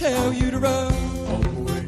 tell you to run away.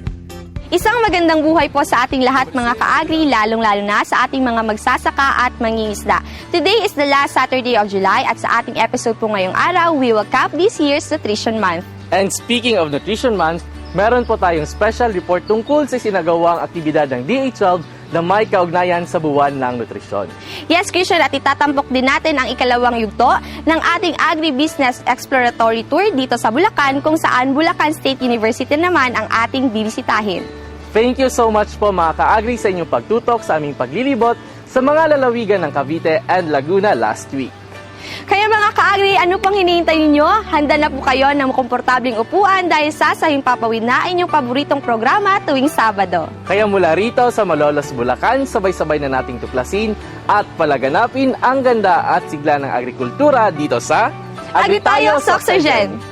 Isang magandang buhay po sa ating lahat mga ka-agri, lalong-lalo na sa ating mga magsasaka at mangingisda. Today is the last Saturday of July at sa ating episode po ngayong araw, we will cap this year's Nutrition Month. And speaking of Nutrition Month, meron po tayong special report tungkol sa sinagawang aktibidad ng DA12 na may kaugnayan sa buwan ng nutrisyon. Yes, Christian, at itatampok din natin ang ikalawang yugto ng ating Agri-Business Exploratory Tour dito sa Bulacan, kung saan Bulacan State University naman ang ating bibisitahin. Thank you so much po mga ka-agri sa inyong pagtutok sa aming paglilibot sa mga lalawigan ng Cavite and Laguna last week. Kaya mga ka-agri, ano pang hinihintay ninyo? Handa na po kayo ng komportabling upuan dahil sasahing papawid na inyong paboritong programa tuwing Sabado. Kaya mula rito sa Malolos, Bulacan, sabay-sabay na nating tuklasin at palaganapin ang ganda at sigla ng agrikultura dito sa Agri tayo, SOCCSKSARGEN!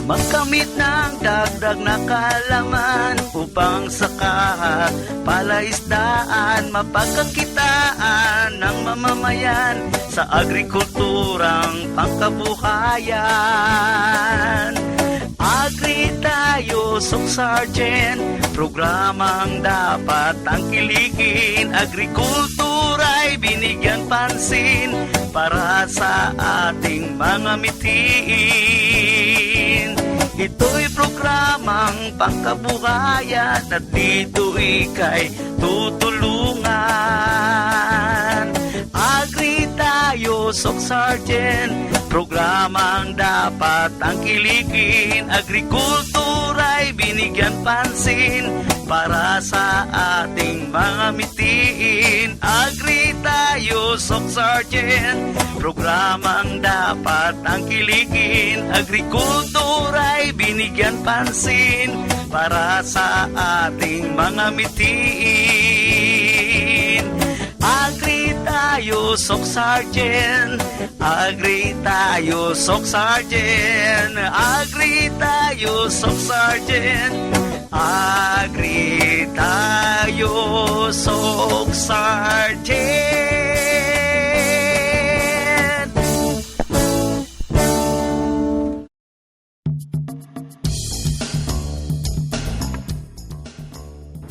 Magkamit ng dagdag na kalaman upang saka palaisdaan, mapagkakitaan ng mamamayan sa agrikulturang pangkabuhayan. Agri tayo, SOCCSKSARGEN, programang dapat tangkilikin. Agrikultura'y binigyan pansin para sa ating mga mitiin. Ito'y programang pangkabuhayan at dito ika'y tutulungan. Agri tayo, SOCCSKSARGEN, programang dapat tangkilikin. Agrikultura'y binigyan pansin para sa ating mga mitiin. Agri tayo, SOCCSKSARGEN, programang dapat tangkilikin. Agrikultura'y binigyan pansin para sa ating mga mitiin. Agri tayo, SOCCSKSARGEN, Agri tayo, SOCCSKSARGEN, Agri tayo, SOCCSKSARGEN, Agri tayo, SOCCSKSARGEN.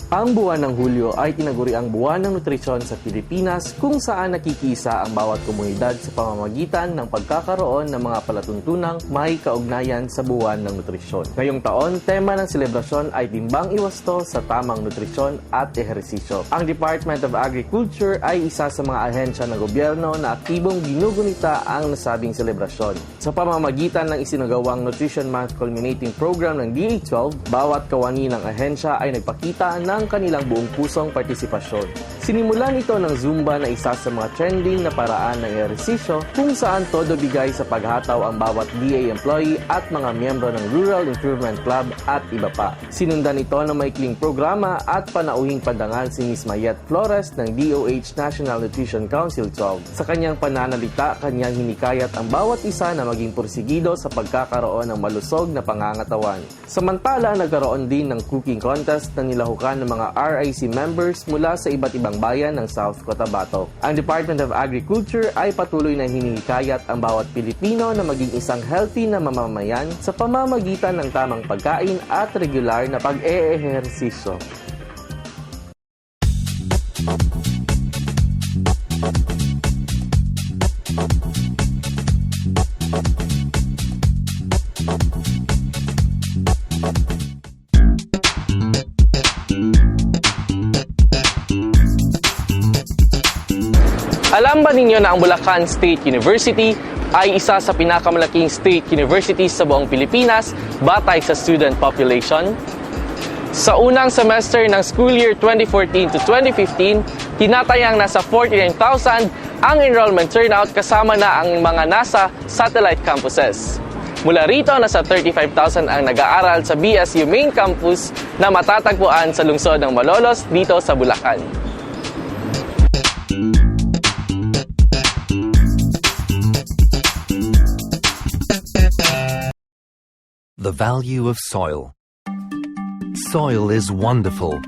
Ang buwan ng Hulyo ay tinaguriang buwan ng nutrisyon sa Pilipinas, kung saan nakikisa ang bawat komunidad sa pamamagitan ng pagkakaroon ng mga palatuntunang may kaugnayan sa buwan ng nutrisyon. Ngayong taon, tema ng selebrasyon ay timbang iwasto sa tamang nutrisyon at ehersisyo. Ang Department of Agriculture ay isa sa mga ahensya ng gobyerno na aktibong ginugunita ang nasabing selebrasyon. Sa pamamagitan ng isinagawang Nutrition Month Culminating Program ng DA12, bawat kawani ng ahensya ay nagpakita ng kanilang buong pusong partisipasyon. Sinimulan ito ng Zumba na isa sa mga trending na paraan ng ehersisyo, kung saan todo bigay sa paghataw ang bawat DA employee at mga miyembro ng Rural Improvement Club at iba pa. Sinundan ito ng maikling programa at panauhing pandangal si Ms. Mayet Flores ng DOH National Nutrition Council 12. Sa kanyang pananalita, kanyang hinikayat ang bawat isa na maging porsigido sa pagkakaroon ng malusog na pangangatawan. Samantala, nagkaroon din ng cooking contest na nilahukan ng mga RIC members mula sa iba't ibang bayan ng South Cotabato. Ang Department of Agriculture ay patuloy na hinihikayat ang bawat Pilipino na maging isang healthy na mamamayan sa pamamagitan ng tamang pagkain at regular na pag-eehersisyo. Alam ba ninyo na ang Bulacan State University ay isa sa pinakamalaking state universities sa buong Pilipinas batay sa student population? Sa unang semester ng school year 2014 to 2015, tinatayang nasa 49,000 ang enrollment turnout kasama na ang mga nasa satellite campuses. Mula rito, nasa 35,000 ang nag-aaral sa BSU Main Campus na matatagpuan sa lungsod ng Malolos dito sa Bulacan. The value of soil. Soil is wonderful.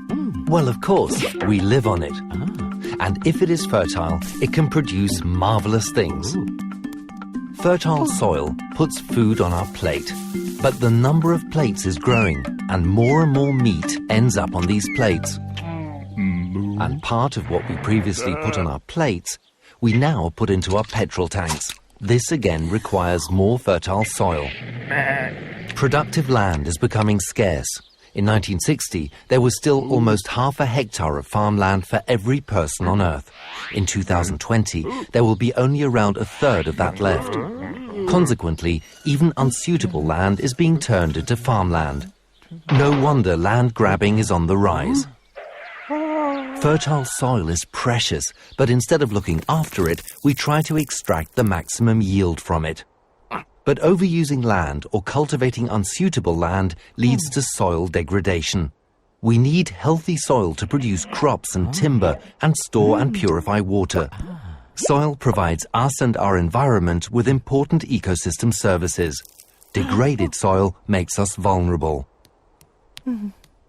Well, of course, we live on it. And if it is fertile, it can produce marvelous things. Fertile soil puts food on our plate. But the number of plates is growing, and more meat ends up on these plates. And part of what we previously put on our plates, we now put into our petrol tanks. This again requires more fertile soil. Productive land is becoming scarce. In 1960, there was still almost half a hectare of farmland for every person on Earth. In 2020, there will be only around a third of that left. Consequently, even unsuitable land is being turned into farmland. No wonder land grabbing is on the rise. Fertile soil is precious, but instead of looking after it, we try to extract the maximum yield from it. But overusing land or cultivating unsuitable land leads to soil degradation. We need healthy soil to produce crops and timber and store and purify water. Soil provides us and our environment with important ecosystem services. Degraded soil makes us vulnerable.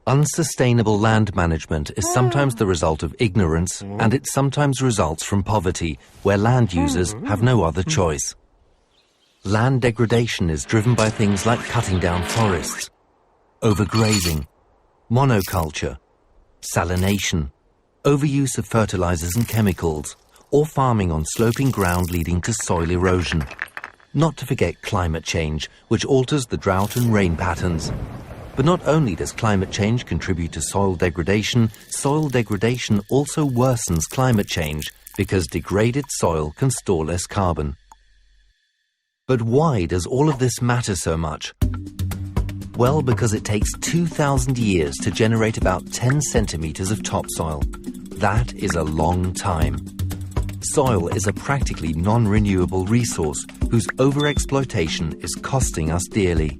Unsustainable land management is sometimes the result of ignorance, and it sometimes results from poverty, where land users have no other choice. Land degradation is driven by things like cutting down forests, overgrazing, monoculture, salination, overuse of fertilizers and chemicals, or farming on sloping ground leading to soil erosion. Not to forget climate change, which alters the drought and rain patterns. But not only does climate change contribute to soil degradation also worsens climate change because degraded soil can store less carbon. But why does all of this matter so much? Well, because it takes 2,000 years to generate about 10 centimeters of topsoil. That is a long time. Soil is a practically non-renewable resource whose overexploitation is costing us dearly.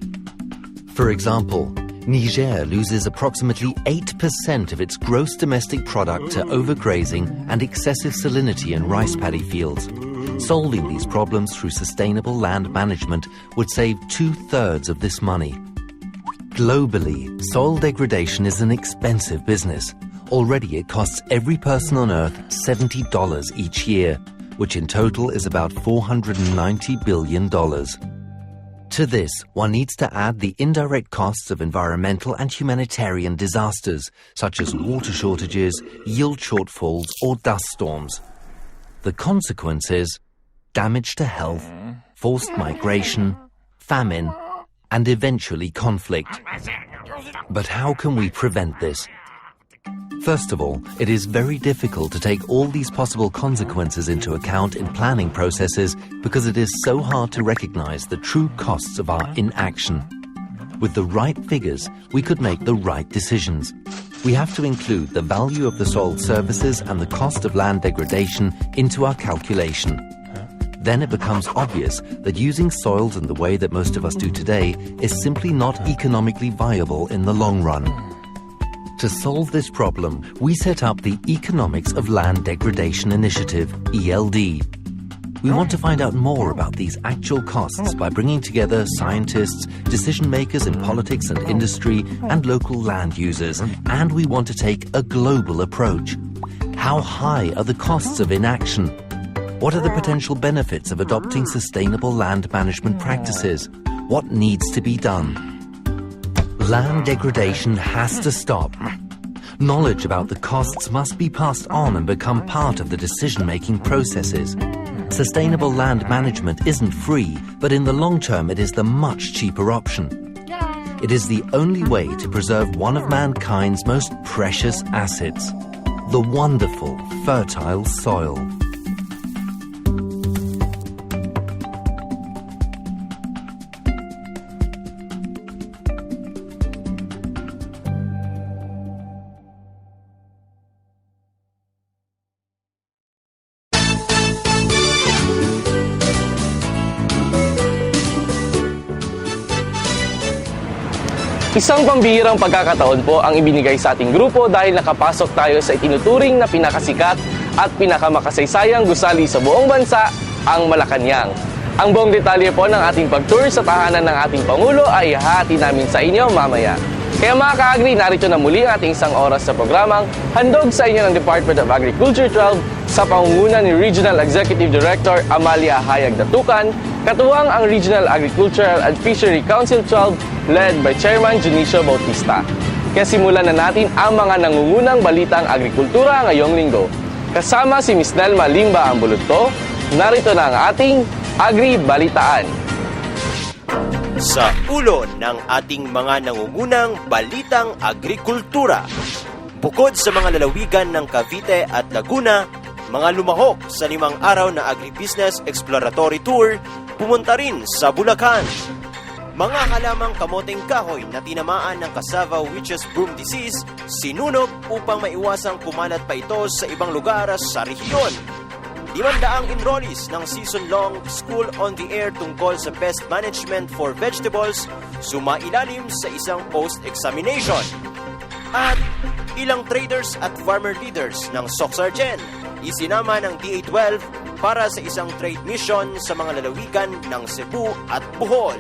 For example, Niger loses approximately 8% of its gross domestic product to overgrazing and excessive salinity in rice paddy fields. Solving these problems through sustainable land management would save 2/3 of this money. Globally, soil degradation is an expensive business. Already it costs every person on Earth $70 each year, which in total is about $490 billion. To this, one needs to add the indirect costs of environmental and humanitarian disasters, such as water shortages, yield shortfalls, or dust storms. The consequence is damage to health, forced migration, famine, and eventually conflict. But how can we prevent this? First of all, it is very difficult to take all these possible consequences into account in planning processes because it is so hard to recognize the true costs of our inaction. With the right figures, we could make the right decisions. We have to include the value of the soiled surfaces and the cost of land degradation into our calculation. Then it becomes obvious that using soils in the way that most of us do today is simply not economically viable in the long run. To solve this problem, we set up the Economics of Land Degradation Initiative, ELD. We want to find out more about these actual costs by bringing together scientists, decision makers in politics and industry, and local land users, and we want to take a global approach. How high are the costs of inaction? What are the potential benefits of adopting sustainable land management practices? What needs to be done? Land degradation has to stop. Knowledge about the costs must be passed on and become part of the decision-making processes. Sustainable land management isn't free, but in the long term it is the much cheaper option. It is the only way to preserve one of mankind's most precious assets, the wonderful, fertile soil. Isang pambihirang pagkakataon po ang ibinigay sa ating grupo dahil nakapasok tayo sa itinuturing na pinakasikat at pinakamakasaysayang gusali sa buong bansa, ang Malacanang. Ang buong detalye po ng ating pag-tour sa tahanan ng ating Pangulo ay hati namin sa inyo mamaya. Kaya mga ka-Agri, narito na muli ang ating isang oras sa programang handog sa inyo ng Department of Agriculture 12 sa pangunguna ni Regional Executive Director Amalia Hayag Datukan, katuwang ang Regional Agricultural and Fishery Council 12 led by Chairman Junicio Bautista. Kaya simulan na natin ang mga nangungunang balitang agrikultura ngayong linggo. Kasama si Ms. Nelma Limba ang bulutto, narito na ang ating Agri Balitaan. Sa ulo ng ating mga nangungunang balitang agrikultura. Bukod sa mga lalawigan ng Cavite at Laguna, mga lumahok sa 5 araw na Agribusiness Exploratory Tour, pumunta rin sa Bulacan. Mga halamang kamoteng kahoy na tinamaan ng cassava witch's broom disease, sinunog upang maiwasang kumalat pa ito sa ibang lugar sa rehiyon. 500 enrollees ng season-long School on the Air tungkol sa pest management for vegetables sumailalim sa isang post-examination. At ilang traders at farmer leaders ng SOCCSKSARGEN isinama ng DA-12 para sa isang trade mission sa mga lalawigan ng Cebu at Bohol.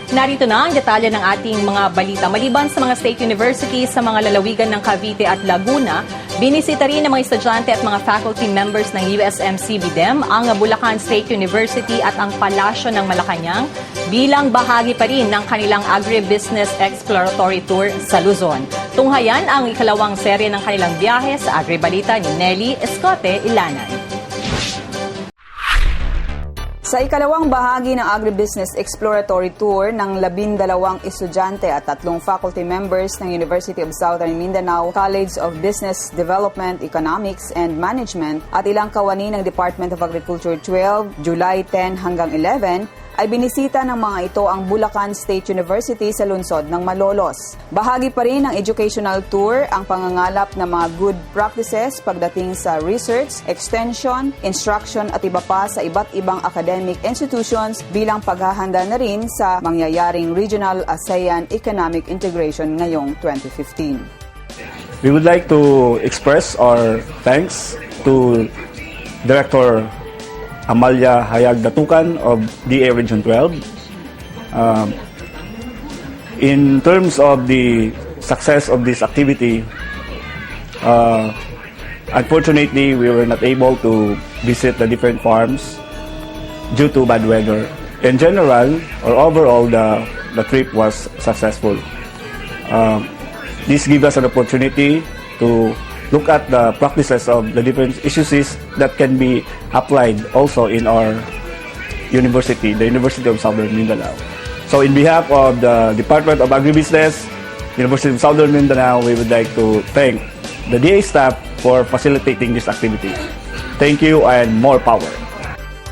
Narito na ang detalye ng ating mga balita. Maliban sa mga state universities sa mga lalawigan ng Cavite at Laguna, binisita rin ng mga estudyante at mga faculty members ng USMC-BDEM ang Bulacan State University at ang Palasyo ng Malacanang bilang bahagi pa rin ng kanilang Agri-Business Exploratory Tour sa Luzon. Tunghayan ang ikalawang serye ng kanilang biyahe sa Agri-Balita ni Nelly Escote Ilanan. Sa ikalawang bahagi ng Agribusiness Exploratory Tour ng 12 estudyante at 3 faculty members ng University of Southern Mindanao College of Business Development, Economics and Management at ilang kawani ng Department of Agriculture 12, July 10 hanggang 11, ay binisita ng mga ito ang Bulacan State University sa lungsod ng Malolos. Bahagi pa rin ng educational tour ang pangangalap ng mga good practices pagdating sa research, extension, instruction at iba pa sa iba't ibang academic institutions bilang paghahanda na rin sa mangyayaring Regional ASEAN Economic Integration ngayong 2015. We would like to express our thanks to Director Amalia Hayag Datukan of DA Region 12. In terms of the success of this activity, unfortunately, we were not able to visit the different farms due to bad weather. In general, or overall, the trip was successful. This gives us an opportunity to look at the practices of the different issues that can be applied also in our university, the University of Southern Mindanao. So in behalf of the Department of Agribusiness, University of Southern Mindanao, we would like to thank the DA staff for facilitating this activity. Thank you and more power.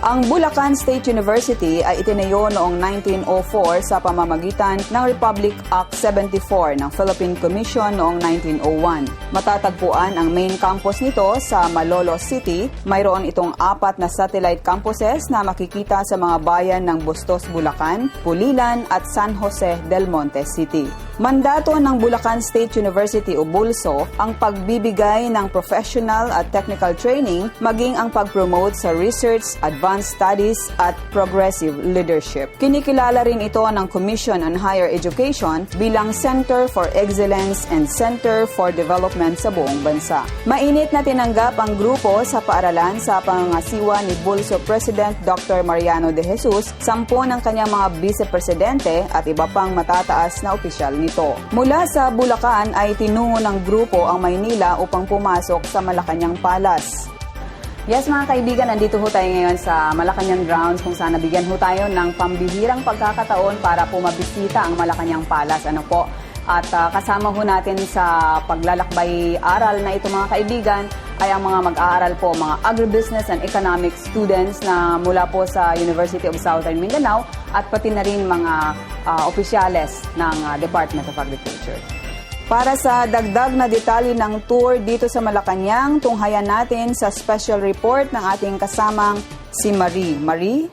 Ang Bulacan State University ay itinayo noong 1904 sa pamamagitan ng Republic Act 74 ng Philippine Commission noong 1901. Matatagpuan ang main campus nito sa Malolos City. Mayroon itong 4 na satellite campuses na makikita sa mga bayan ng Bustos, Bulacan, Pulilan at San Jose del Monte City. Mandato ng Bulacan State University o BULSO ang pagbibigay ng professional at technical training maging ang pag-promote sa research, advanced studies at progressive leadership. Kinikilala rin ito ng Commission on Higher Education bilang Center for Excellence and Center for Development sa buong bansa. Mainit na tinanggap ang grupo sa paaralan sa pangangasiwa ni BULSO President Dr. Mariano de Jesus, 10 ng kanyang mga vice-presidente at iba pang matataas na opisyal nito. Mula sa Bulacan ay tinungo ng grupo ang Maynila upang pumasok sa Malacanang Palace. Yes mga kaibigan, nandito ho tayo ngayon sa Malacanang Grounds kung saan nabigyan ho tayo ng pambihirang pagkakataon para po mabisita ang Malacanang Palace. Ano po? At kasama ho natin sa paglalakbay aral na ito mga kaibigan ay ang mga mag-aaral po, mga agribusiness and economic students na mula po sa University of Southern Mindanao at pati na rin mga opisyales ng Department of Agriculture. Para sa dagdag na detalye ng tour dito sa Malacanang, tunghayan natin sa special report ng ating kasamang si Marie. Marie?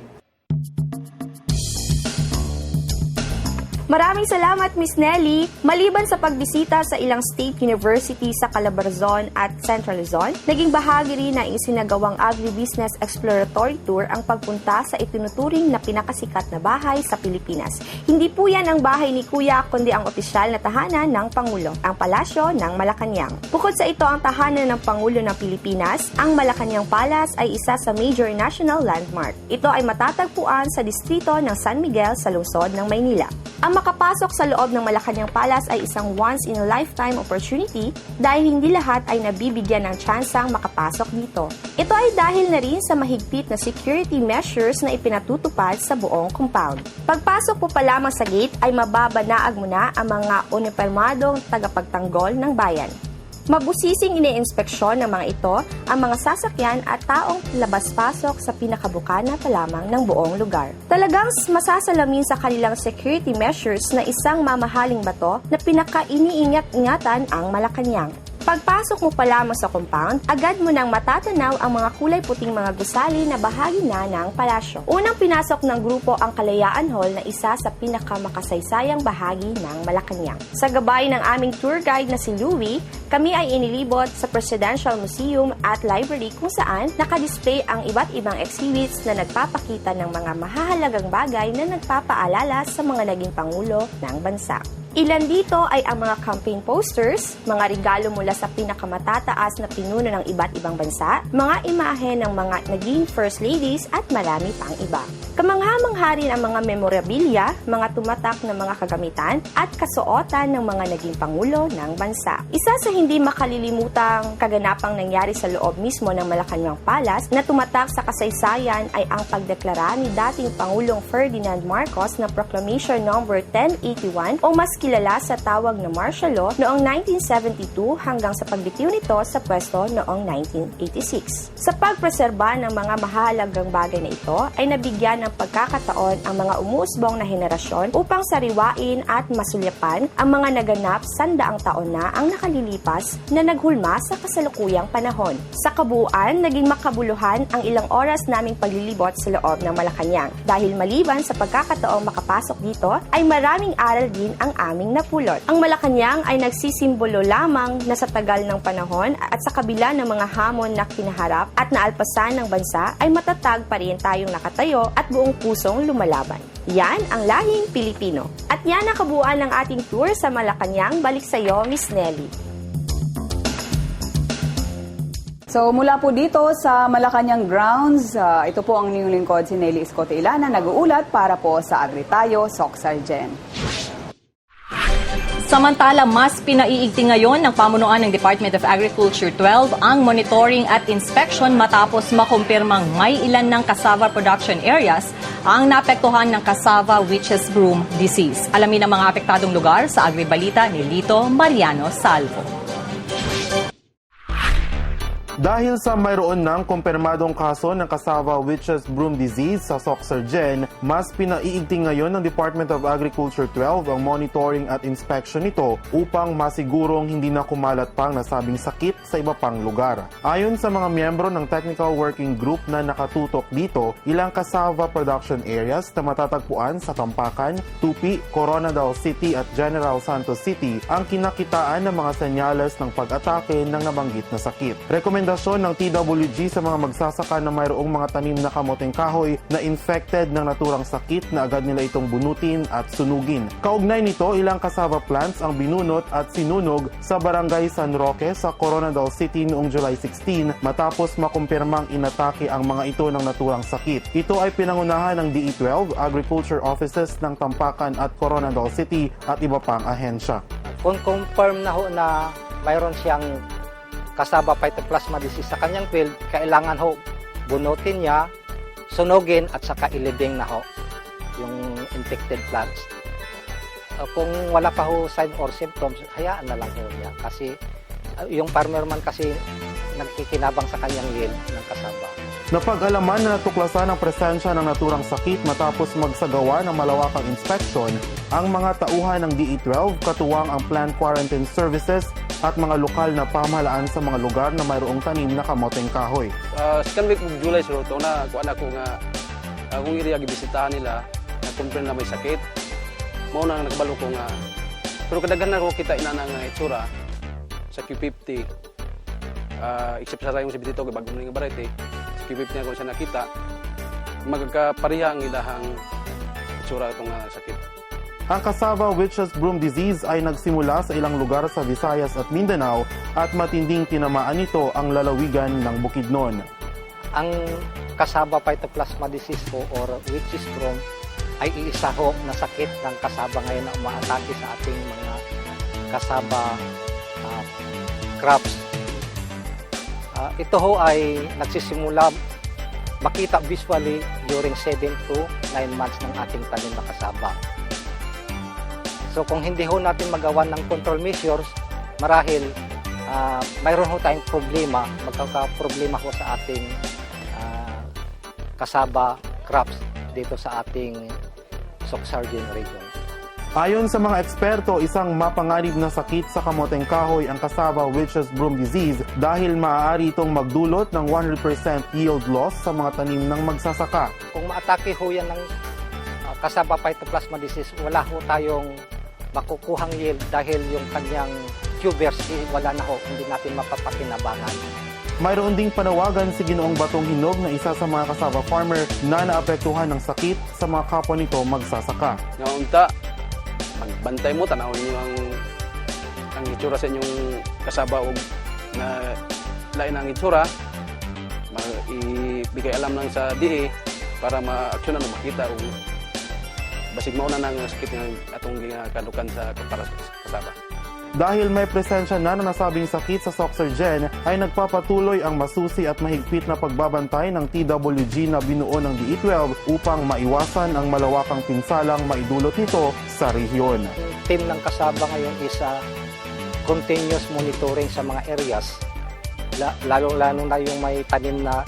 Maraming salamat, Miss Nelly. Maliban sa pagbisita sa ilang state university sa Calabarzon at Central Luzon, naging bahagi rin na isinagawang Agribusiness Exploratory Tour ang pagpunta sa itinuturing na pinakasikat na bahay sa Pilipinas. Hindi po yan ang bahay ni Kuya, kundi ang opisyal na tahanan ng Pangulo, ang Palasyo ng Malacanang. Bukod sa ito ang tahanan ng Pangulo ng Pilipinas, ang Malacanang Palace ay isa sa major national landmark. Ito ay matatagpuan sa distrito ng San Miguel sa lungsod ng Maynila. Ang makapasok sa loob ng Malacanang Palace ay isang once-in-a-lifetime opportunity dahil hindi lahat ay nabibigyan ng tsansang makapasok dito. Ito ay dahil na rin sa mahigpit na security measures na ipinatutupad sa buong compound. Pagpasok po pa lamang sa gate ay mababanaag mo na ang mga unipermadong tagapagtanggol ng bayan. Mabusising iniinspeksyon ng mga ito ang mga sasakyan at taong labas-pasok sa pinakabukana pa lamang ng buong lugar. Talagang masasalamin sa kanilang security measures na isang mamahaling bato na pinaka-iniingat-ingatan ang Malacanang. Pagpasok mo pa lamang sa compound, agad mo nang matatanaw ang mga kulay puting mga gusali na bahagi na ng palasyo. Unang pinasok ng grupo ang Kalayaan Hall na isa sa pinakamakasaysayang bahagi ng Malacanang. Sa gabay ng aming tour guide na si Louie, kami ay inilibot sa Presidential Museum at Library kung saan nakadisplay ang iba't ibang exhibits na nagpapakita ng mga mahahalagang bagay na nagpapaalala sa mga naging pangulo ng bansa. Ilan dito ay ang mga campaign posters, mga regalo mula sa pinakamatataas na pinuno ng iba't ibang bansa, mga imahe ng mga naging first ladies at marami pang iba. Kamangha-mangha rin ang mga memorabilia, mga tumatak na mga kagamitan at kasuotan ng mga naging pangulo ng bansa. Isa sa hindi makalilimutang kaganapang nangyari sa loob mismo ng Malacanang Palace na tumatak sa kasaysayan ay ang pagdeklara ni dating Pangulong Ferdinand Marcos ng Proclamation No. 1081 o mas kilala sa tawag na martial law noong 1972 hanggang sa pagbitiw nito sa pwesto noong 1986. Sa pagpreserba ng mga mahalagang bagay na ito ay nabigyan ng pagkakataon ang mga umuusbong na henerasyon upang sariwain at masulyapan ang mga naganap sandaang taon na ang nakalilipas na naghulma sa kasalukuyang panahon. Sa kabuuan, naging makabuluhan ang ilang oras naming paglilibot sa loob ng Malacanang dahil maliban sa pagkakataong makapasok dito ay maraming aral din ang aming napulot. Ang Malacanang ay nagsisimbolo lamang na sa tagal ng panahon at sa kabila ng mga hamon na kinaharap at naalpasan ng bansa ay matatag pa rin tayong nakatayo at buong pusong lumalaban. Yan ang lahing Pilipino. At yan ang kabuuan ng ating tour sa Malacanang. Balik sa iyo, Miss Nelly. So mula po dito sa Malacanang Grounds, ito po ang inyong lingkod si Nelly Escote Ilana, nag-uulat para po sa Agri tayo, SOCCSKSARGEN. Samantala, mas pinaiigting ngayon ng pamunuan ng Department of Agriculture 12 ang monitoring at inspection matapos makumpirmang may ilan ng cassava production areas ang naapektuhan ng cassava witch's broom disease. Alamin ang mga apektadong lugar sa Agri Balita ni Lito Mariano Salvo. Dahil sa mayroon ng kumpirmadong kaso ng cassava witch's broom disease sa SOCCSKSARGEN, mas pinaiigting ngayon ng Department of Agriculture 12 ang monitoring at inspection nito upang masigurong hindi na kumalat pang nasabing sakit sa iba pang lugar. Ayon sa mga miyembro ng Technical Working Group na nakatutok dito, ilang cassava production areas na matatagpuan sa Tampakan, Tupi, Coronadal City at General Santos City ang kinakitaan ng mga senyales ng pag-atake ng nabanggit na sakit. Rekomendasyon ng TWG sa mga magsasaka na mayroong mga tanim na kamoteng kahoy na infected ng naturang sakit na agad nila itong bunutin at sunugin. Kaugnay nito, ilang cassava plants ang binunot at sinunog sa Barangay San Roque sa Coronadal City noong July 16 matapos makumpirmang inatake ang mga ito ng naturang sakit. Ito ay pinangunahan ng DE12, Agriculture Offices ng Tampakan at Coronadal City at iba pang ahensya. Kung confirm na ho na mayroon siyang cassava phytoplasma disease sa kanyang field, kailangan ho bunutin niya, sunugin at saka ilibing na ho yung infected plants. Kung wala pa ho sign or symptoms, hayaan na lang ho niya kasi yung farmer man kasi nagkikinabang sa kanyang yield ng cassava. Napag-alaman na natuklasan ang presensya ng naturang sakit matapos magsagawa ng malawakang inspeksyon ang mga tauhan ng DE12, katuwang ang Plant Quarantine Services at mga lokal na pamahalaan sa mga lugar na mayroong tanim na kamoteng kahoy. Second week of July, so ito na, kuha na ko nga, kung area gibisitahan nila, na-confirm na may sakit. mao na nakabalo ko nga pero kadaghan na ko kita inana nga itsura sa Q50 except sa rayong 72 kay bagong nga variety sa Q50 nga ko siya nakita magkapariha ang ilahang itsura itong sakit. Ang cassava witch's broom disease ay nagsimula sa ilang lugar sa Visayas at Mindanao at matinding tinamaan nito ang lalawigan ng Bukidnon. Ang cassava phytoplasma disease po or witch's broom ay iisa ho na sakit ng cassava ngayon na umaatake sa ating mga cassava crops. Ito ho ay nagsisimula makita visually during 7 to 9 months ng ating tanim na cassava. So kung hindi ho natin magawa ng control measures, marahil mayroon ho tayong problema, magkakaproblema ho sa ating cassava crops dito sa ating SOCCSKSARGEN region. Ayon sa mga eksperto, isang mapanganib na sakit sa kamoteng kahoy ang cassava witch's broom disease dahil maaari itong magdulot ng 100% yield loss sa mga tanim ng magsasaka. Kung maatake ho yan ng cassava phytoplasma disease, wala ho tayong makukuhang yield dahil yung kanyang tubers wala na ho, hindi natin mapapakinabangan. Mayroon ding panawagan si Ginoong Batong Hinog na isa sa mga cassava farmer na naapektuhan ng sakit sa mga kapwa nito magsasaka. Naunta, magbantay mo, tanawin niyo ang itsura sa inyong kasaba o na lain ang itsura, ibigay alam lang sa DE para ma-aksyonan o makita o basig mauna ng sakit ng atong kadukan sa para sa kasaba. Dahil may presensya na nasabing sakit sa SOCCSKSARGEN ay nagpapatuloy ang masusi at mahigpit na pagbabantay ng TWG na binuo ng DE12 upang maiwasan ang malawakang pinsalang maidulot nito sa rehiyon. Ang team ng kasaba ngayon is continuous monitoring sa mga areas, lalo-lalo na yung may tanim na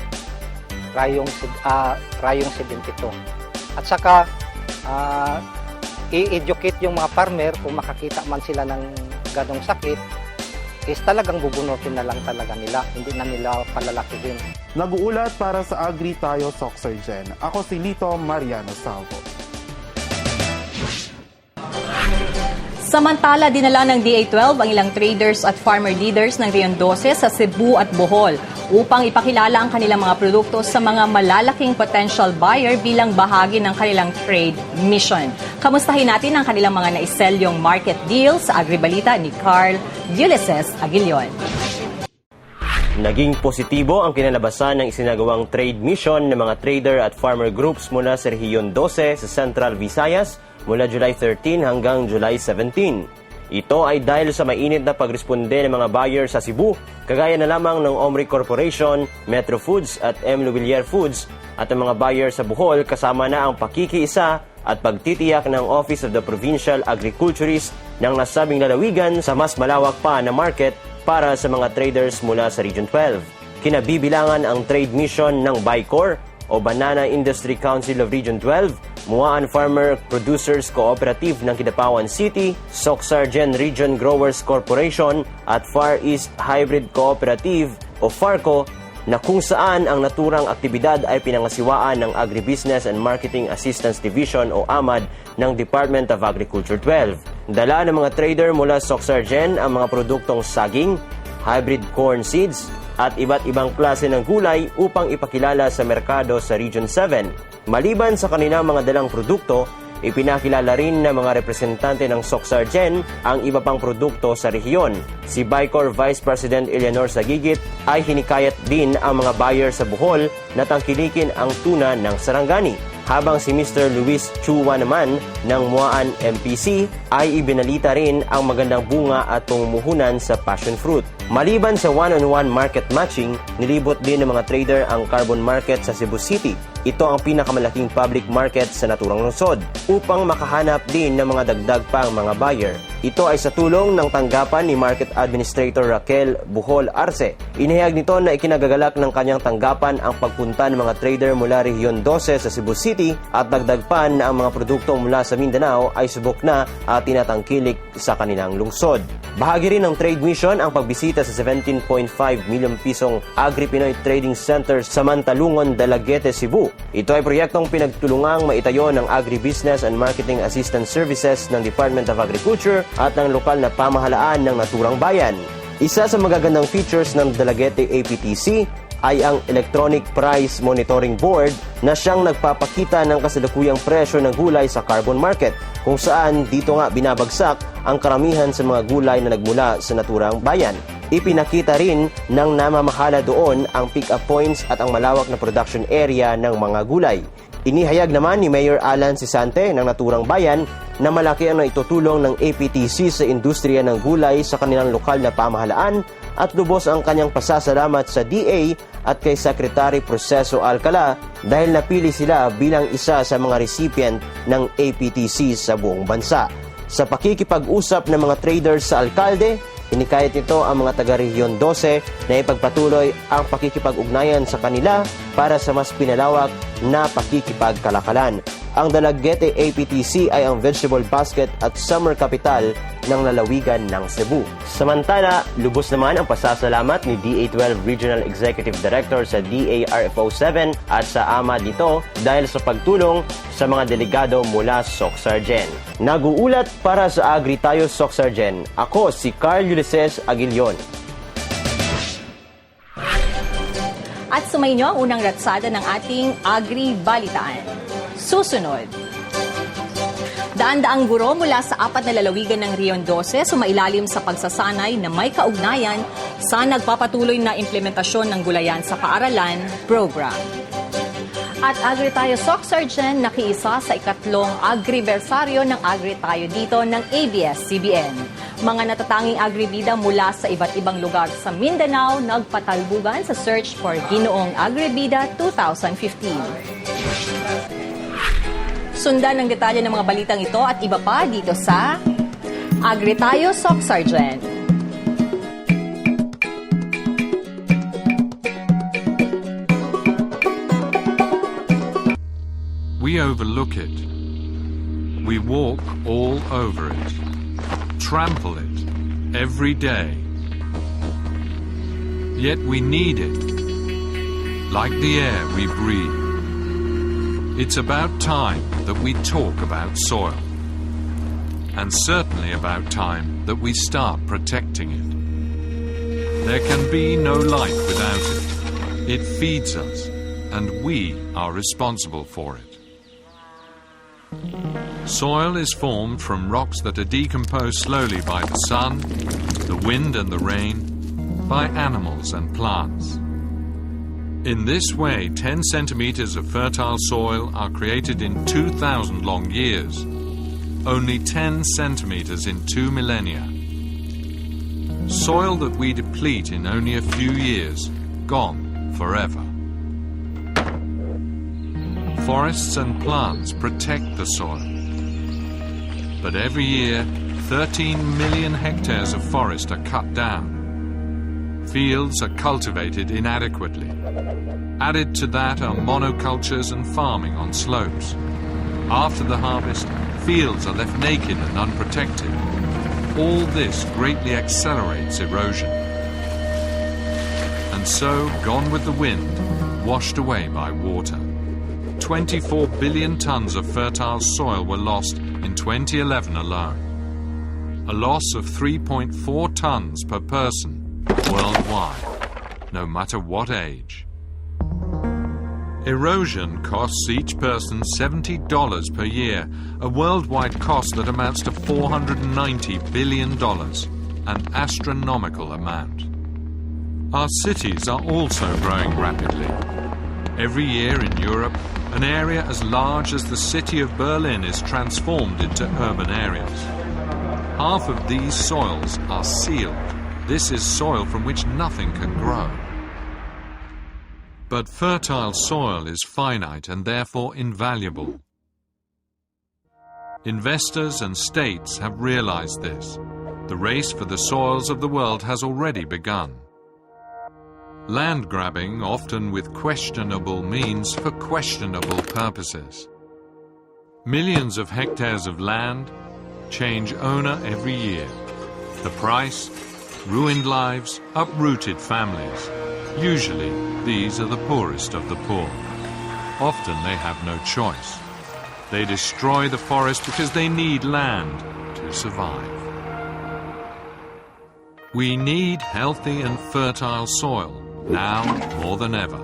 rayong 72. At saka i-educate yung mga farmer kung makakita man sila ng ganong sakit, is talagang bubunutin na lang talaga nila, hindi na nila palalakihin. Nag-uulat para sa Agri tayo SOCCSKSARGEN. Ako si Lito Mariano Salvo. Samantala, dinala ng DA12 ang ilang traders at farmer leaders ng Rion 12 sa Cebu at Bohol upang ipakilala ang kanilang mga produkto sa mga malalaking potential buyer bilang bahagi ng kanilang trade mission. Kamustahin natin ang kanilang mga naiselyong market deals sa Agribalita ni Carl Ulysses Aguilion. Naging positibo ang kinalabasan ng isinagawang trade mission ng mga trader at farmer groups mula sa Rehiyon 12 sa Central Visayas mula July 13 hanggang July 17. Ito ay dahil sa mainit na pagresponde ng mga buyer sa Cebu, kagaya na lamang ng Omri Corporation, Metro Foods at M. Lubilier Foods, at ang mga buyer sa Bohol kasama na ang pakikiisa at pagtitiyak ng Office of the Provincial Agriculturist ng nasabing lalawigan sa mas malawak pa na market para sa mga traders mula sa Region 12. Kinabibilangan ang trade mission ng BICOR o Banana Industry Council of Region 12, Muaan Farmer Producers Cooperative ng Kidapawan City, SOCCSKSARGEN Region Growers Corporation at Far East Hybrid Cooperative o FARCO, na kung saan ang naturang aktibidad ay pinangasiwaan ng Agribusiness and Marketing Assistance Division o AMAD ng Department of Agriculture 12. Dala ng mga trader mula SOCCSKSARGEN ang mga produktong saging, hybrid corn seeds, at iba't ibang klase ng gulay upang ipakilala sa merkado sa Region 7. Maliban sa kanilang mga dalang produkto, ipinakilala rin ng mga representante ng SOCCSKSARGEN ang iba pang produkto sa rehiyon. Si BICOR Vice President Eleanor Sagigit ay hinikayat din ang mga buyer sa Bohol na tangkilikin ang tuna ng Sarangani, habang si Mr. Luis Chua naman ng Muaan MPC ay ibinalita rin ang magandang bunga at pamumuhunan sa passion fruit. Maliban sa one-on-one market matching, nilibot din ng mga trader ang carbon market sa Cebu City. Ito ang pinakamalaking public market sa naturang lungsod upang makahanap din ng mga dagdag pang mga buyer. Ito ay sa tulong ng tanggapan ni Market Administrator Raquel Buhol Arce. Inihayag nito na ikinagagalak ng kanyang tanggapan ang pagpunta ng mga trader mula Rehiyon 12 sa Cebu City at dagdag pa na ang mga produkto mula sa Mindanao ay subok na at tinatangkilik sa kanilang lungsod. Bahagi rin ng trade mission ang pagbisita sa 17.5 milyong pisong Agri Pinoy Trading Center sa Mantalungon, Dalaguete, Cebu. Ito ay proyektong pinagtulungang maitayo ng Agribusiness and Marketing Assistance Services ng Department of Agriculture at ng lokal na pamahalaan ng naturang bayan. Isa sa magagandang features ng Dalagete APTC ay ang Electronic Price Monitoring Board na siyang nagpapakita ng kasalukuyang presyo ng gulay sa carbon market, kung saan dito nga binabagsak ang karamihan sa mga gulay na nagmula sa naturang bayan. Ipinakita rin ng namamahala doon ang pick-up points at ang malawak na production area ng mga gulay. Inihayag naman ni Mayor Alan Sisante ng naturang bayan na malaki ang naitutulong ng APTC sa industriya ng gulay sa kanilang lokal na pamahalaan at lubos ang kanyang pasasalamat sa DA at kay Secretary Proceso Alcala dahil napili sila bilang isa sa mga recipient ng APTC sa buong bansa. Sa pakikipag-usap ng mga traders sa alkalde, hinikayat nito ang mga taga-Rehiyon 12 na ipagpatuloy ang pakikipag-ugnayan sa kanila para sa mas pinalawak na pakikipagkalakalan. Ang Dalagete APTC ay ang vegetable basket at summer capital ng lalawigan ng Cebu. Samantala, lubos naman ang pasasalamat ni DA12 Regional Executive Director sa DARFO 7 at sa AMA nito dahil sa pagtulong sa mga delegado mula SOCCSKSARGEN. Nag-uulat para sa Agri tayo SOCCSKSARGEN. Ako si Carl Ulysses Aguilion. At sumainyo ang unang ratsada ng ating Agri Balitaan. Susunod. Daan-daang guro mula sa 4 na lalawigan ng Rehiyon 12 sumailalim sa pagsasanay na may kaugnayan sa nagpapatuloy na implementasyon ng Gulayan sa Paaralan program. At Agri tayo SOCCSKSARGEN nakiisa sa ikatlong agribersaryo ng Agri tayo dito ng ABS-CBN. Mga natatanging agribida mula sa iba't ibang lugar sa Mindanao nagpatalbugan sa search for Ginoong Agribida 2015. Sundan ng detalye ng mga balitang ito at iba pa dito sa Agri tayo SOCCSKSARGEN. We overlook it. We walk all over it. Trample it every day. Yet we need it, like the air we breathe. It's about time that we talk about soil, and certainly about time that we start protecting it. There can be no life without it. It feeds us, and we are responsible for it. Soil is formed from rocks that are decomposed slowly by the sun, the wind and the rain, by animals and plants. In this way, 10 centimeters of fertile soil are created in 2,000 long years, only 10 centimeters in 2 millennia. Soil that we deplete in only a few years, gone forever. Forests and plants protect the soil. But every year, 13 million hectares of forest are cut down. Fields are cultivated inadequately. Added to that are monocultures and farming on slopes. After the harvest, fields are left naked and unprotected. All this greatly accelerates erosion. And so, gone with the wind, washed away by water. 24 billion tons of fertile soil were lost in 2011 alone. A loss of 3.4 tons per person worldwide, no matter what age. Erosion costs each person $70 per year, a worldwide cost that amounts to $490 billion, an astronomical amount. Our cities are also growing rapidly. Every year in Europe, an area as large as the city of Berlin is transformed into urban areas. Half of these soils are sealed. This is soil from which nothing can grow. But fertile soil is finite and therefore invaluable. Investors and states have realized this. The race for the soils of the world has already begun. Land grabbing, often with questionable means for questionable purposes. Millions of hectares of land change owner every year. The price? Ruined lives, uprooted families. Usually, these are the poorest of the poor. Often they have no choice. They destroy the forest because they need land to survive. We need healthy and fertile soil, now more than ever.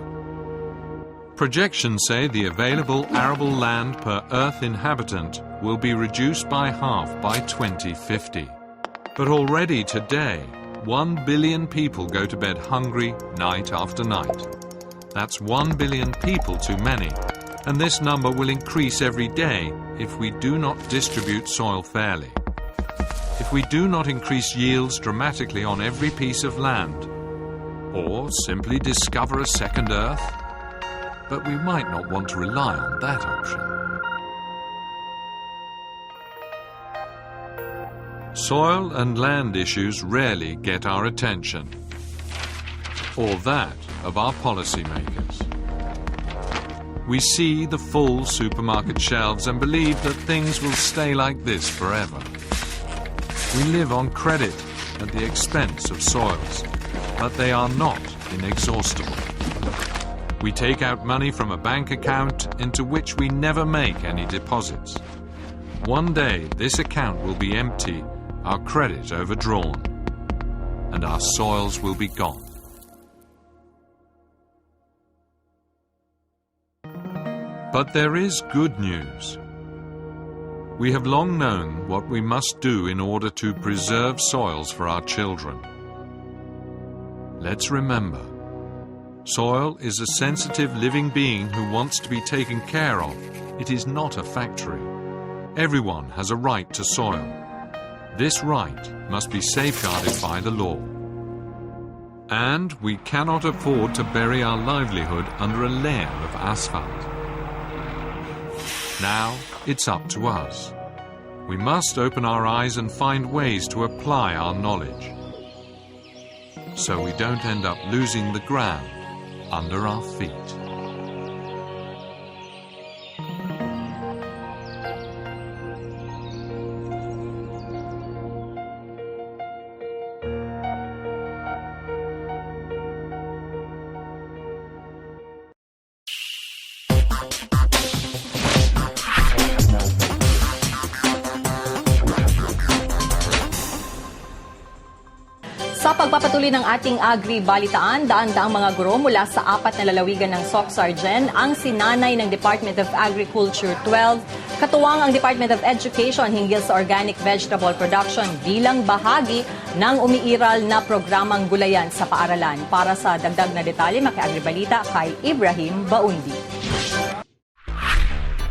Projections say the available arable land per Earth inhabitant will be reduced by half by 2050. But already today, 1 billion people go to bed hungry night after night. That's 1 billion people too many, and this number will increase every day if we do not distribute soil fairly. If we do not increase yields dramatically on every piece of land, or simply discover a second Earth, but we might not want to rely on that option. Soil and land issues rarely get our attention, or that of our policymakers. We see the full supermarket shelves and believe that things will stay like this forever. We live on credit at the expense of soils, but they are not inexhaustible. We take out money from a bank account into which we never make any deposits. One day this account will be empty, our credit overdrawn, and our soils will be gone. But there is good news. We have long known what we must do in order to preserve soils for our children. Let's remember, soil is a sensitive living being who wants to be taken care of. It is not a factory. Everyone has a right to soil. This right must be safeguarded by the law. And we cannot afford to bury our livelihood under a layer of asphalt. Now it's up to us. We must open our eyes and find ways to apply our knowledge, so we don't end up losing the ground under our feet. Sa pagpapatuloy ng ating Agri-balitaan, daan-daang mga guro mula sa 4 na lalawigan ng SOCCSKSARGEN ang sinanay ng Department of Agriculture 12, katuwang ang Department of Education hinggil sa organic vegetable production bilang bahagi ng umiiral na programang gulayan sa paaralan. Para sa dagdag na detalye, maki-Agri-balita kay Ibrahim Baundi.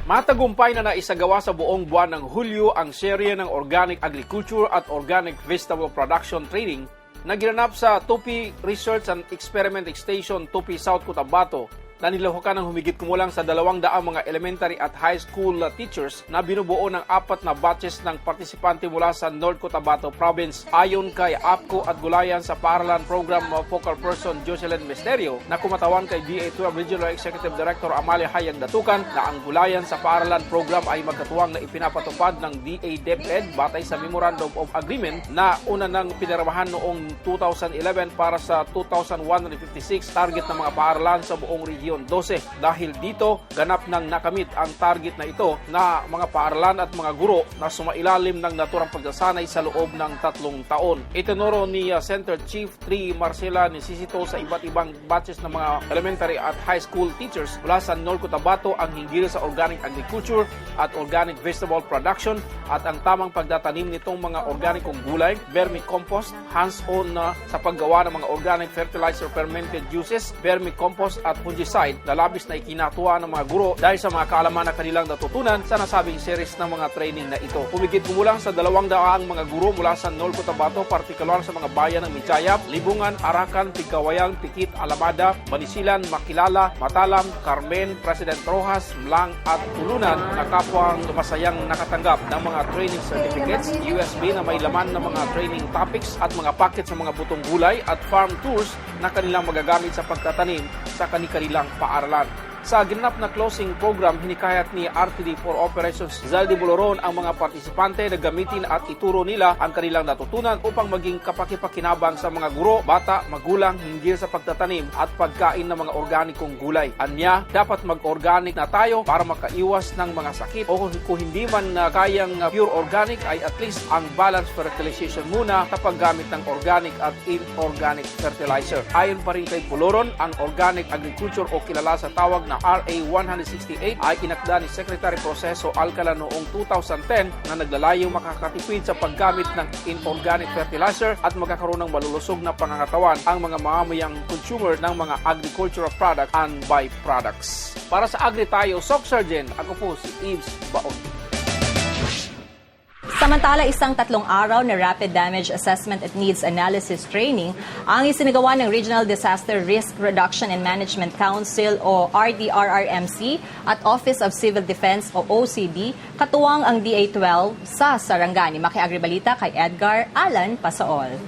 Matagumpay na naisagawa sa buong buwan ng Hulyo ang serye ng Organic Agriculture at Organic Vegetable Production Training na ginanap sa Tupi Research and Experiment Station, Tupi, South Cotabato, na nilahukan ng humigit kumulang sa 200 mga elementary at high school teachers na binubuo ng 4 na batches ng partisipante mula sa North Cotabato Province. Ayon kay APCO at Gulayan sa Paaralan Program Focal Person Jocelyn Misterio, na kumatawan kay DA12 Regional Executive Director Amalia Hayag Datukan, na ang Gulayan sa Paaralan Program ay magkatuwang na ipinapatupad ng DA DepEd batay sa Memorandum of Agreement na una nang pinirmahan noong 2011 para sa 2,156 target ng mga paaralan sa buong region 12. Dahil dito, ganap nang nakamit ang target na ito na mga paaralan at mga guro na sumailalim ng naturang pagsasanay sa loob ng 3 taon. Itinuro ni Center Chief 3 Marcela Necesito sa iba't ibang batches ng mga elementary at high school teachers mula sa North Cotabato ang hinggil sa organic agriculture at organic vegetable production at ang tamang pagtatanim nitong mga organikong gulay, vermicompost, hands-on na sa paggawa ng mga organic fertilizer, fermented juices, vermicompost at fungicide na labis na ikinatuwa ng mga guro dahil sa mga kaalaman na kanilang natutunan sa nasabing series ng mga training na ito. Humigit kumulang sa 200 mga guro mula sa North Cotabato, partikular sa mga bayan ng Michayap, Libungan, Arakan, Pigkawayan, Pikit, Alamada, Manisilan, Makilala, Matalam, Carmen, President Rojas, Mlang at Tulunan na kapwang masayang nakatanggap ng mga training certificates, USB na may laman ng mga training topics at mga packets sa mga butong gulay at farm tours na kanilang magagamit sa pagtatanim sa kanilang paaralan. Sa ginanap na closing program, hinikayat ni RTD for Operations Zaldi Boloron ang mga partisipante na gamitin at ituro nila ang kanilang natutunan upang maging kapakipakinabang sa mga guro, bata, magulang hinggil sa pagtatanim at pagkain ng mga organikong gulay. Anya, dapat mag-organic na tayo para makaiwas ng mga sakit o kung hindi man kayang pure organic ay at least ang balanced fertilization muna sa paggamit ng organic at inorganic fertilizer. Ayon pa rin kay Boloron, ang organic agriculture o kilala sa tawag na RA 168 ay inakda ni Secretary Proceso Alcala noong 2010 na naglalayong makakatipid sa paggamit ng inorganic fertilizer at magkakaroon ng malulusog na pangangatawan ang mga mamamayang consumer ng mga agricultural products and byproducts. Para sa Agri tayo, SOCCSKSARGEN, ako po si Yves Baon. Samantala, isang 3 araw na Rapid Damage Assessment at Needs Analysis Training ang isinagawa ng Regional Disaster Risk Reduction and Management Council o RDRRMC at Office of Civil Defense o OCD, katuwang ang DA-12 sa Sarangani. Maki-Agribalita kay Edgar Alan Pasaol.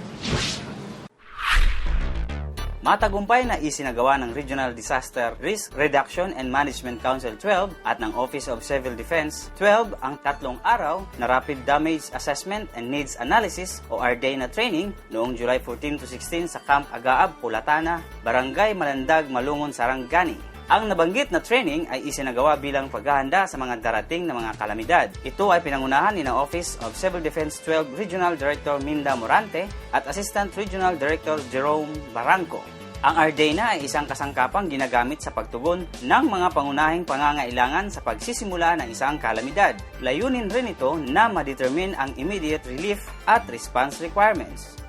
Matagumpay na isinagawa ng Regional Disaster Risk Reduction and Management Council 12 at ng Office of Civil Defense 12 ang 3 araw na Rapid Damage Assessment and Needs Analysis o RDA na training noong July 14 to 16 sa Camp Agaab, Pulatana, Barangay Malandag, Malungon, Sarangani. Ang nabanggit na training ay isinagawa bilang paghahanda sa mga darating na mga kalamidad. Ito ay pinangunahan ni Office of Civil Defense 12 Regional Director Minda Morante at Assistant Regional Director Jerome Barranco. Ang RDA ay isang kasangkapang ginagamit sa pagtugon ng mga pangunahing pangangailangan sa pagsisimula ng isang kalamidad. Layunin rin ito na ma-determine ang immediate relief at response requirements.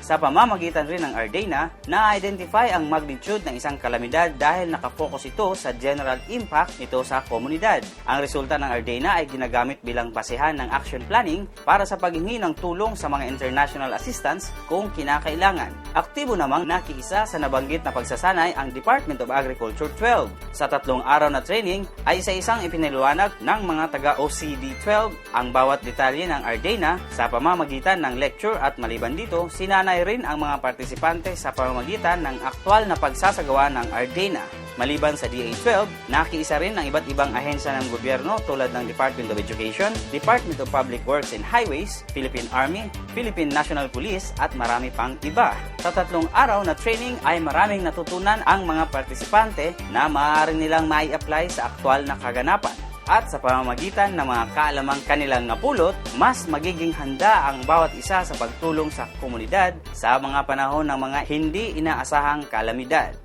Sa pamamagitan rin ng RDA na-identify ang magnitude ng isang kalamidad dahil nakafocus ito sa general impact nito sa komunidad. Ang resulta ng RDA ay ginagamit bilang basehan ng action planning para sa paghingi ng tulong sa mga international assistance kung kinakailangan. Aktibo namang nakiisa sa nabanggit na pagsasanay ang Department of Agriculture 12. Sa 3 araw na training ay isa-isang ipinaliwanag ng mga taga-OCD 12 ang bawat detalye ng RDA sa pamamagitan ng lecture at maliban dito, sinanay rin ang mga partisipante sa pamamagitan ng aktwal na pagsasagawa ng RDA. Maliban sa DA-12, nakiisa rin ang iba't ibang ahensya ng gobyerno tulad ng Department of Education, Department of Public Works and Highways, Philippine Army, Philippine National Police at marami pang iba. Sa 3 araw na training ay maraming natutunan ang mga partisipante na maaari nilang mai-apply sa aktwal na kaganapan. At sa pamamagitan ng mga kaalamang kanilang napulot, mas magiging handa ang bawat isa sa pagtulong sa komunidad sa mga panahon ng mga hindi inaasahang kalamidad.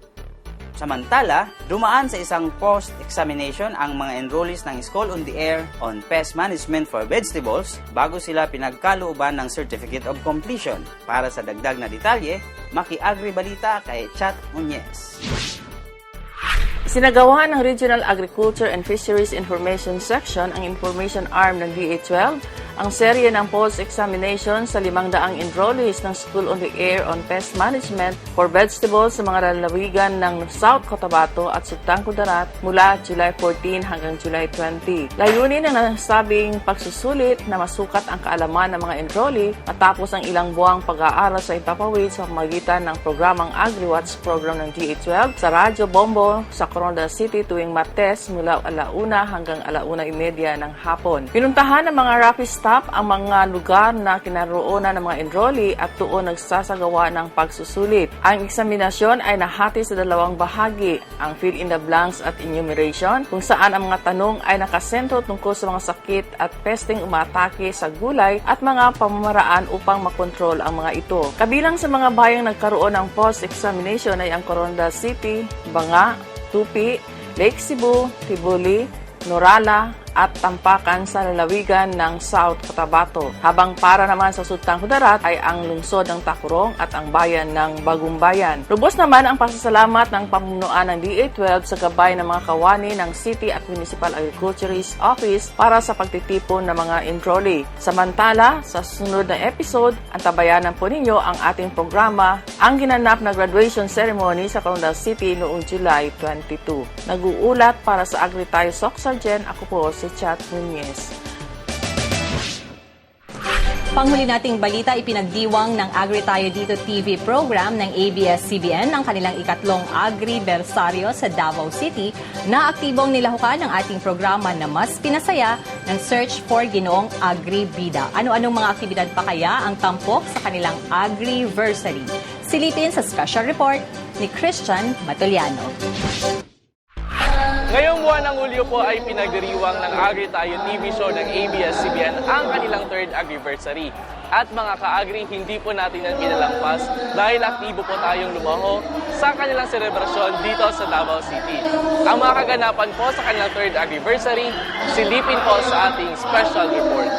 Samantala, dumaan sa isang post-examination ang mga enrollees ng School on the Air on Pest Management for Vegetables bago sila pinagkalooban ng Certificate of Completion. Para sa dagdag na detalye, Maki-Agri Balita kay Chat Muñez. Sinagawa ng Regional Agriculture and Fisheries Information Section ang information arm ng DA-12 ang serye ng post-examination sa 500 enrollees ng School on the Air on Pest Management for Vegetables sa mga lalawigan ng South Cotabato at Sultan Kudarat mula July 14 hanggang July 20. Layunin ng nasabing pagsusulit na masukat ang kaalaman ng mga enrollee matapos ang ilang buwang pag-aaral sa ipapawid sa pamamagitan ng programang AgriWatch program ng DA-12 sa Radyo Bombo sa Coronadal City tuwing Martes mula 1:00 hanggang 1:30 ng hapon. Pinuntahan ng mga rapid stop ang mga lugar na kinaroonan ng mga enrollee at doon nagsasagawa ng pagsusulit. Ang eksaminasyon ay nahati sa 2 bahagi, ang fill in the blanks at enumeration, kung saan ang mga tanong ay nakasentro tungkol sa mga sakit at pesting umatake sa gulay at mga pamamaraan upang makontrol ang mga ito. Kabilang sa mga bayang nagkaroon ng post-examination ay ang Coronadal City, Banga, Tupi, Lake Cebu, Tibuli, Norala, at Tampakan sa lalawigan ng South Cotabato. Habang para naman sa Sultan Kudarat ay ang lungsod ng Takurong at ang bayan ng Bagumbayan. Lubos naman ang pasasalamat ng pamunuan ng DA-12 sa gabay ng mga kawani ng City at Municipal Agriculturist Office para sa pagtitipon ng mga enrollee. Samantala, sa susunod na episode, antabayanan po ninyo ang ating programa, ang ginanap na graduation ceremony sa Coronadal City noong July 22. Nag-uulat para sa Agri tayo, SOCCSKSARGEN, ako po si Chat Muñez. Panghuli nating balita, ipinagdiwang ng Agri Tayo Dito TV program ng ABS-CBN ang kanilang ikatlong Agri-Bersaryo sa Davao City na aktibong nilahukan ng ating programa na mas pinasaya ng Search for Ginoong Agri-Bida. Ano-anong mga aktibidad pa kaya ang tampok sa kanilang Agri-Versary? Silipin sa special report ni Christian Matuliano. Ngayong buwan ng Hulyo po ay pinagdiriwang ng Agri Tayo TV show ng ABS-CBN ang kanilang third Agriversary. At mga ka-agri, hindi po natin yan pinalampas dahil aktibo po tayong lumaho sa kanilang selebrasyon dito sa Davao City. Ang mga kaganapan po sa kanilang third Agriversary, silipin po sa ating special report.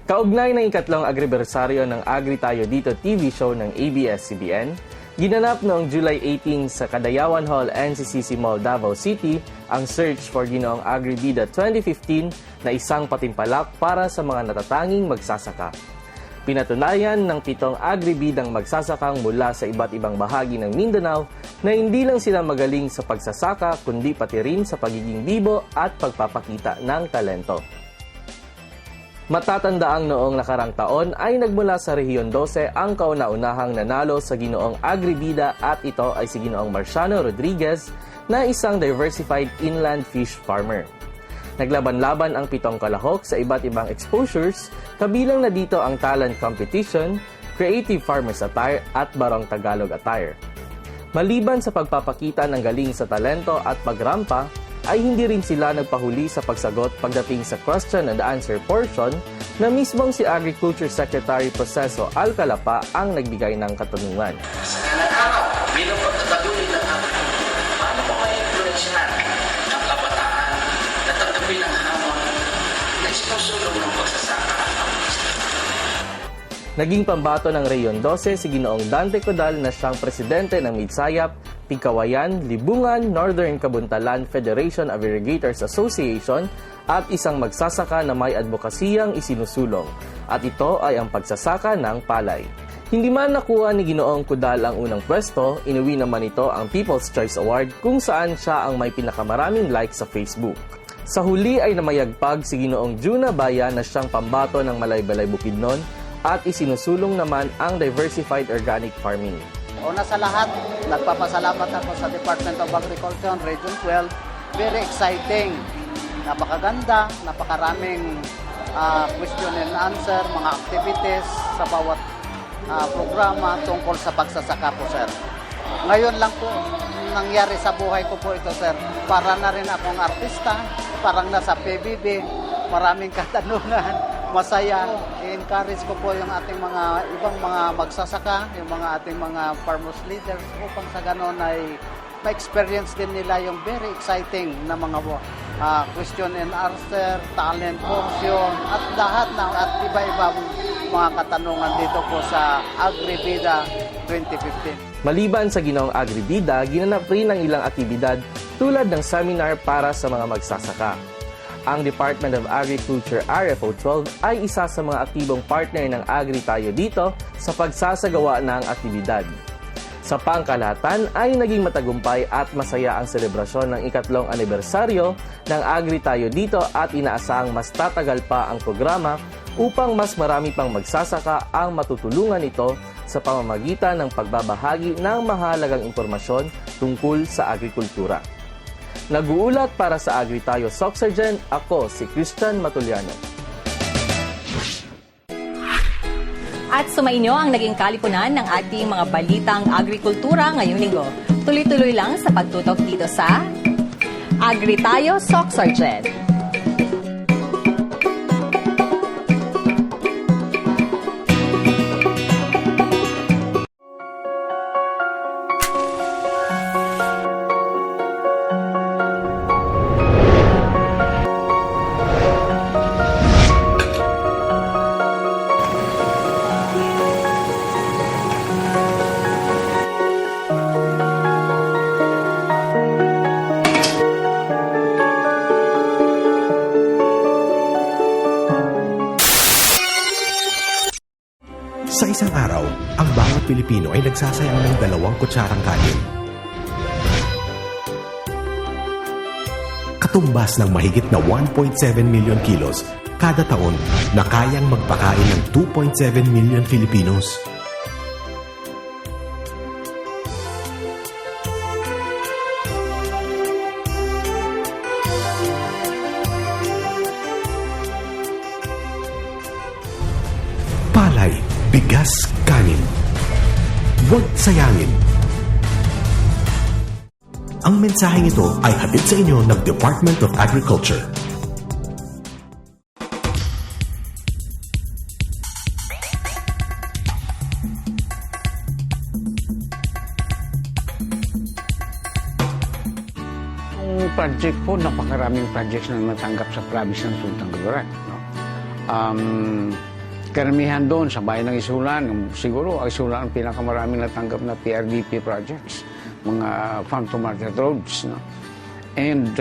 Kaugnay ng ikatlong Agribersaryo ng Agri Tayo Dito TV show ng ABS-CBN, ginanap noong July 18 sa Kadayawan Hall, NCCC Mall, Davao City, ang Search for Ginoong Agri-Bida 2015 na isang patimpalak para sa mga natatanging magsasaka. Pinatunayan ng 7 Agri-Bidang magsasakang mula sa iba't ibang bahagi ng Mindanao na hindi lang sila magaling sa pagsasaka kundi pati rin sa pagiging bibo at pagpapakita ng talento. Matatandaang noong nakarang taon ay nagmula sa Rehiyon 12 ang kauna-unahang nanalo sa Ginoong Agri-Bida at ito ay si Ginoong Marciano Rodriguez na isang diversified inland fish farmer. Naglaban-laban ang 7 kalahok sa iba't ibang exposures, kabilang na dito ang talent competition, creative farmers attire at barong Tagalog attire. Maliban sa pagpapakita ng galing sa talento at pagrampa, ay hindi rin sila nagpahuli sa pagsagot pagdating sa question and answer portion na mismong si Agriculture Secretary Proceso Alcalapa ang nagbigay ng katanungan. Sa kanang araw, bilang pagkakatuloy ng agrikultura, paano mo ma-influensyahan ng kabataan na tanggapin ang hamon na isinusulong ng pagsasaka at pag-isip? Naging pambato ng Rehiyon 12 si Ginoong Dante Codal na siyang presidente ng Midsayap, Tigkawayan, Libungan, Northern Kabuntalan Federation of Irrigators Association at isang magsasaka na may advokasiyang isinusulong. At ito ay ang pagsasaka ng palay. Hindi man nakuha ni Ginoong Codal ang unang pwesto, inuwi naman ito ang People's Choice Award kung saan siya ang may pinakamaraming likes sa Facebook. Sa huli ay namayagpag si Ginoong Juna Baya na siyang pambato ng Malaybalay Bukidnon at isinusulong naman ang diversified organic farming. Una sa lahat, nagpapasalamat ako sa Department of Agriculture, Region 12. Very exciting. Napakaganda, napakaraming question and answer, mga activities sa bawat programa tungkol sa pagsasaka po, sir. Ngayon lang po, nangyari sa buhay ko po ito, sir. Para na rin akong artista, parang nasa PBB, maraming katanungan. Masaya, i-encourage ko po yung ating mga ibang mga magsasaka, yung mga ating mga farmers leaders upang sa ganon ay ma-experience din nila yung very exciting na mga question and answer, talent portion, at lahat ng at iba-ibang mga katanungan dito po sa Agri-Bida 2015. Maliban sa Ginoong Agri-Bida, ginanap rin ang ilang aktibidad tulad ng seminar para sa mga magsasaka. Ang Department of Agriculture RFO 12 ay isa sa mga aktibong partner ng Agri Tayo Dito sa pagsasagawa ng aktibidad. Sa pangkalahatan ay naging matagumpay at masaya ang selebrasyon ng ikatlong anibersaryo ng Agri Tayo Dito at inaasahang mas tatagal pa ang programa upang mas marami pang magsasaka ang matutulungan ito sa pamamagitan ng pagbabahagi ng mahalagang impormasyon tungkol sa agrikultura. Nag-uulat para sa Agri Tayo SOCCSKSARGEN, ako si Christian Matuliano. At sumainyo ang naging kalipunan ng ating mga balitang agrikultura ngayong linggo. Tuloy-tuloy lang sa pagtutok dito sa Agri Tayo SOCCSKSARGEN. Sa isang araw, ang bawat Pilipino ay nagsasayang ng 2 kutsarang kanin. Katumbas ng mahigit na 1.7 million kilos kada taon na kayang magpakain ng 2.7 million Filipinos. Palay, bigas, kanin. Huwag sayangin. Ang mensaheng ito ay hatid sa inyo ng Department of Agriculture. Ang project po, napakaraming projects na natanggap sa province ng Sultan Kudarat. No? Karamihan doon sa bayan ng Isulan, siguro ang Isulan ang pinakamaraming natanggap na PRDP projects, mga farm to market roads. No? And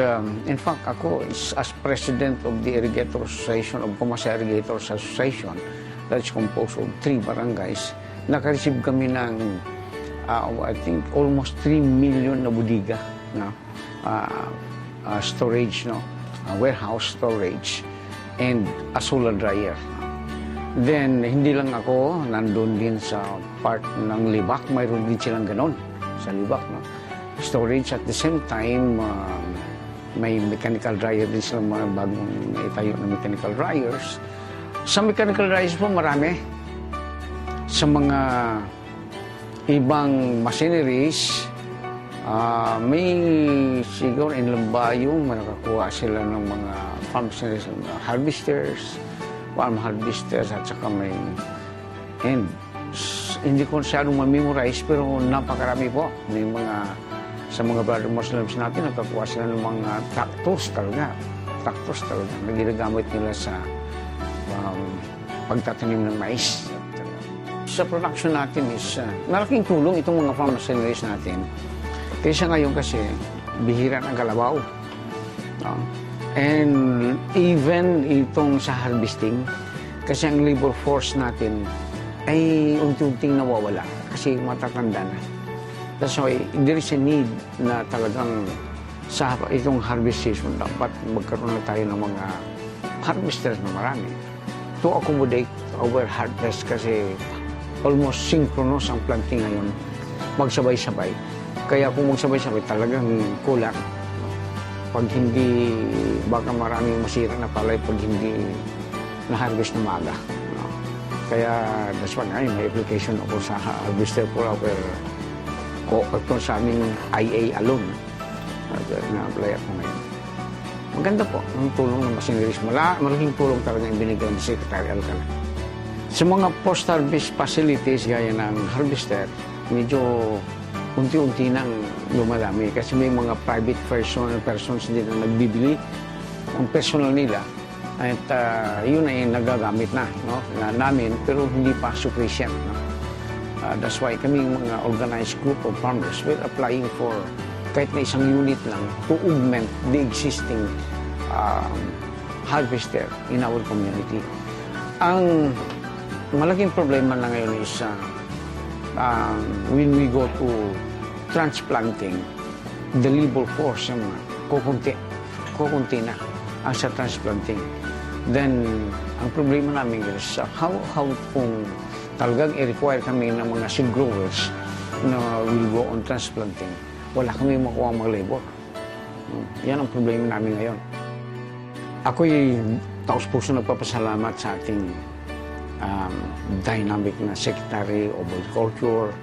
in fact, ako as president of the Irrigator Association, of Comasa Irrigators Association, that's composed of 3 barangays, nakareceive kami ng I think almost 3 million na budiga, no? Storage, no? Warehouse storage, and a solar dryer. Then, hindi lang ako, nandun din sa part ng Libak, mayroon din silang ganon sa Libak. No? Storage at the same time, may mechanical dryer din silang mga bagong itayo na mechanical dryers. Sa mechanical dryers po, marami. Sa mga ibang machineries, may siguro in Lambayong, nakakuha sila ng mga farm machineries, farm harvesters at saka may and hindi ko masyadong ma-memorize pero napakarami po. May mga sa mga brother Muslims natin nakakuha sila ng mga tractors talaga na ginagamit nila sa pagtatanim ng mais. Sa production natin is malaking tulong itong mga farm machineries natin. Kaysa ngayon kasi bihira ng kalabaw. No? And even itong sa harvesting, kasi ang labor force natin ay unti-unting nawawala kasi matatanda na. That's why there is a need na talagang sa itong harvest season dapat magkaroon na tayo ng mga harvesters na marami to accommodate our harvest kasi almost synchronous ang planting ngayon, magsabay-sabay. Kaya kung magsabay-sabay talagang kulang. Pag hindi, baka maraming masira na palay pag hindi na-harvest na maaga. No? Kaya that's why may application ako sa harvester for our sa aming IA alone. Na-apply ako ngayon. Maganda po ang tulong ng machineries. Malaking tulong talaga yung binigyan ng Secretary Alcala. Sa mga post-harvest facilities gaya ng harvester, medyo unti-unti nang lumalami kasi may mga private persons din na nagbibili ang personal nila at yun ay nagagamit na, no? Namin pero hindi pa sufficient. No? That's why kami mga organized group of farmers we're applying for kahit na isang unit lang to augment the existing harvester in our community. Ang malaking problema na ngayon is when we go to transplanting, the labor force kukunti na ang sa transplanting. Then, ang problema namin is how kung talagang i-require kami ng mga seed growers na will go on transplanting, wala kami makuha mga labor. Yan ang problema namin ngayon. Ako'y taos-puso nagpapasalamat sa ating dynamic na Secretary of Agriculture,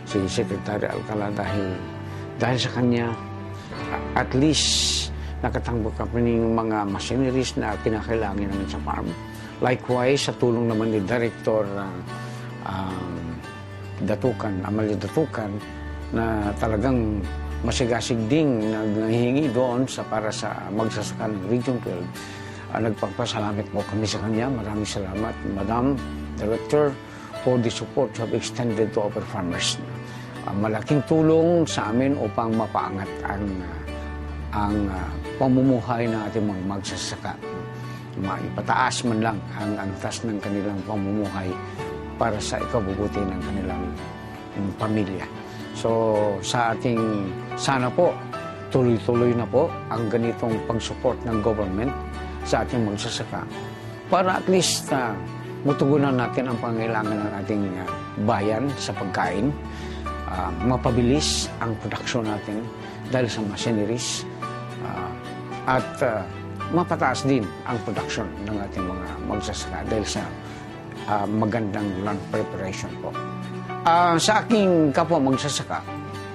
si Secretary Alcala dahil sa kanya at least nakatanggap kami ng mga machineries na kinakailangan namin sa farm. Likewise, sa tulong naman ni Director Amalia Datukan na talagang masigasig ding naghihingi doon para sa magsasaka ng Region 12. Nagpapasalamat po kami sa kanya. Maraming salamat, Madam Director, for the support you have extended to our farmers. Malaking tulong sa amin upang mapaangat ang pamumuhay ng ating mga magsasaka. Maipataas man lang ang antas ng kanilang pamumuhay para sa ikabubuti ng kanilang pamilya. So sa ating, sana po, tuloy-tuloy na po ang ganitong pag-support ng government sa ating magsasaka para at least matugunan natin ang pangailangan ng ating bayan sa pagkain, mapabilis ang production natin dahil sa machineries, at mapataas din ang production ng ating mga magsasaka dahil sa magandang land preparation po. Sa aking kapwa magsasaka,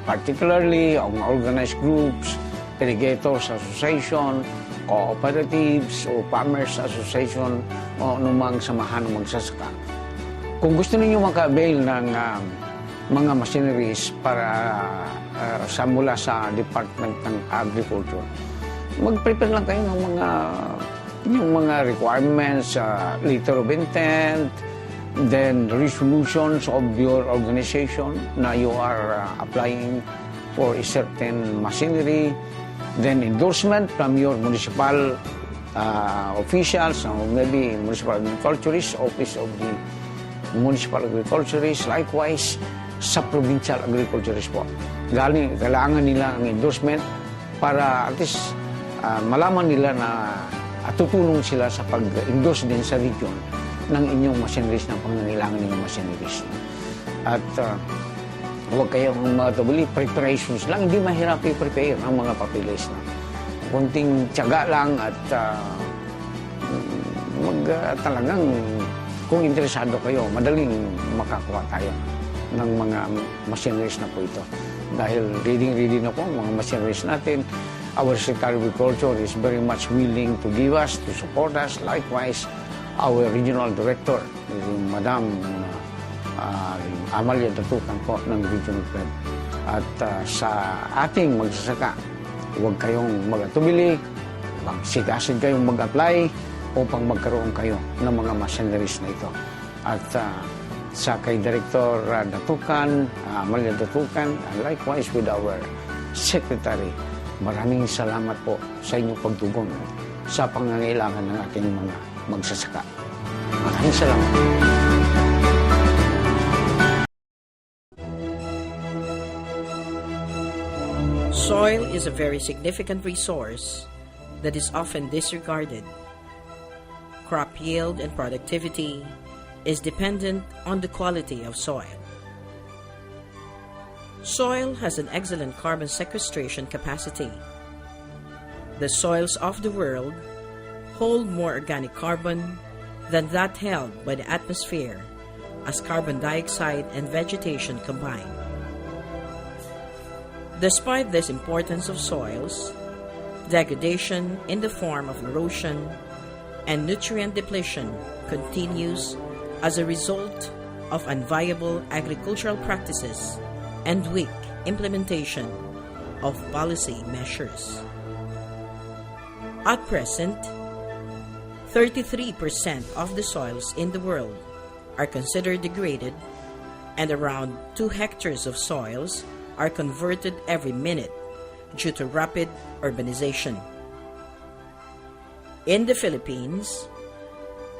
particularly ang organized groups, irrigators association, cooperatives o farmers association o anumang samahan ng magsasaka. Kung gusto niyo maka-avail ng mga machineries para mula sa Department ng Agriculture, mag-prepare lang kayo ng mga requirements, letter of intent, then resolutions of your organization na you are applying for a certain machinery, then endorsement from your municipal officials, or maybe municipal agriculturist, office of the municipal agriculturist, likewise sa provincial agriculturist po. Kailangan nila ang endorsement para at least malaman nila na tutulong sila sa pag-endorse din sa region ng inyong machineries, ng pangangailangan ninyong machineries. At huwag kayong matubuli, preparations lang. Hindi mahirap i-prepare ang mga papeles na. Kunting tiyaga lang at talagang kung interesado kayo, madaling makakuha tayo ng mga machineries na po ito. Dahil ready na po ang mga machineries natin. Our Secretary of Agriculture is very much willing to give us, to support us. Likewise, our Regional Director, Madam Amalia Datukan po ng Regional Fed. At sa ating magsasaka, huwag kayong mag-atubili, magsigasid kayong mag-apply upang magkaroon kayo ng mga machineries na ito. At sa kay Director Datukan, Amalia Datukan, and likewise with our Secretary, maraming salamat po sa inyong pagtugon sa pangangailangan ng ating mga magsasaka. Maraming salamat. Soil is a very significant resource that is often disregarded. Crop yield and productivity is dependent on the quality of soil. Soil has an excellent carbon sequestration capacity. The soils of the world hold more organic carbon than that held by the atmosphere as carbon dioxide and vegetation combine. Despite this importance of soils, degradation in the form of erosion and nutrient depletion continues as a result of unviable agricultural practices and weak implementation of policy measures. At present, 33% of the soils in the world are considered degraded, and around 2 hectares of soils are converted every minute due to rapid urbanization. In the Philippines,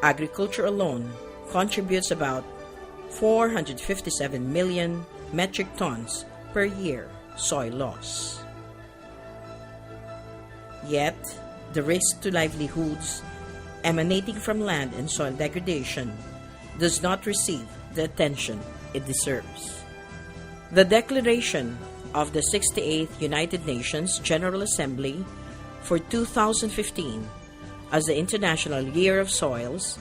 agriculture alone contributes about 457 million metric tons per year soil loss. Yet, the risk to livelihoods emanating from land and soil degradation does not receive the attention it deserves. The declaration of the 68th United Nations General Assembly for 2015 as the International Year of Soils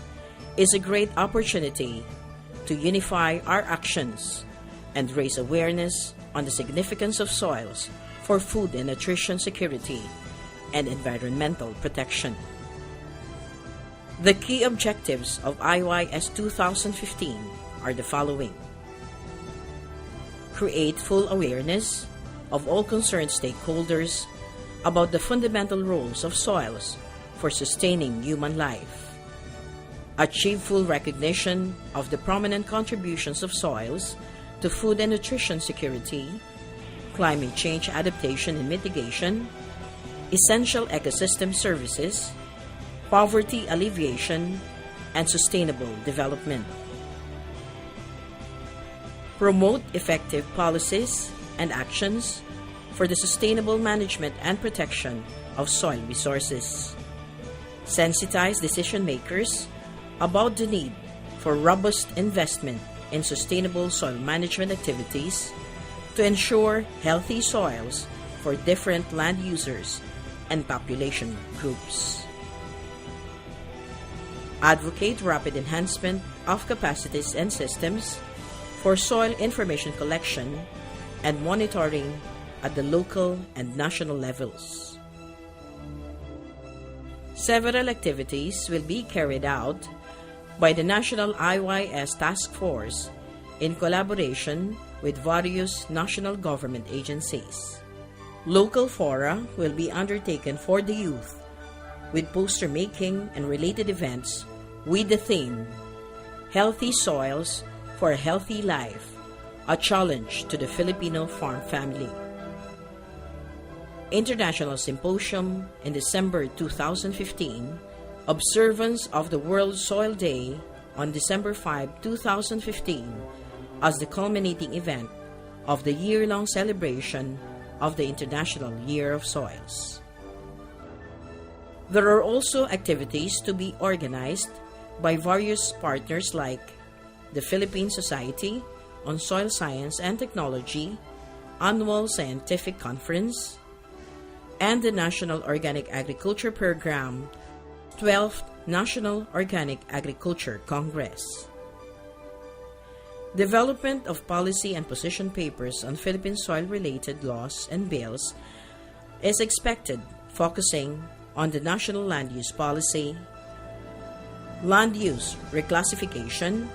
is a great opportunity to unify our actions and raise awareness on the significance of soils for food and nutrition security and environmental protection. The key objectives of IYS 2015 are the following: create full awareness of all concerned stakeholders about the fundamental roles of soils for sustaining human life, achieve full recognition of the prominent contributions of soils to food and nutrition security, climate change adaptation and mitigation, essential ecosystem services, poverty alleviation, and sustainable development. Promote effective policies and actions for the sustainable management and protection of soil resources. Sensitize decision makers about the need for robust investment in sustainable soil management activities to ensure healthy soils for different land users and population groups. Advocate rapid enhancement of capacities and systems for soil information collection and monitoring at the local and national levels. Several activities will be carried out by the National IYS Task Force in collaboration with various national government agencies. Local fora will be undertaken for the youth with poster making and related events with the theme Healthy Soils for a Healthy Life, a challenge to the Filipino farm family. International Symposium in December 2015, observance of the World Soil Day on December 5, 2015 as the culminating event of the year-long celebration of the International Year of Soils. There are also activities to be organized by various partners like the Philippine Society on Soil Science and Technology Annual Scientific Conference and the National Organic Agriculture Program 12th National Organic Agriculture Congress. Development of policy and position papers on Philippine soil-related laws and bills is expected, focusing on the National Land Use Policy, Land Use Reclassification,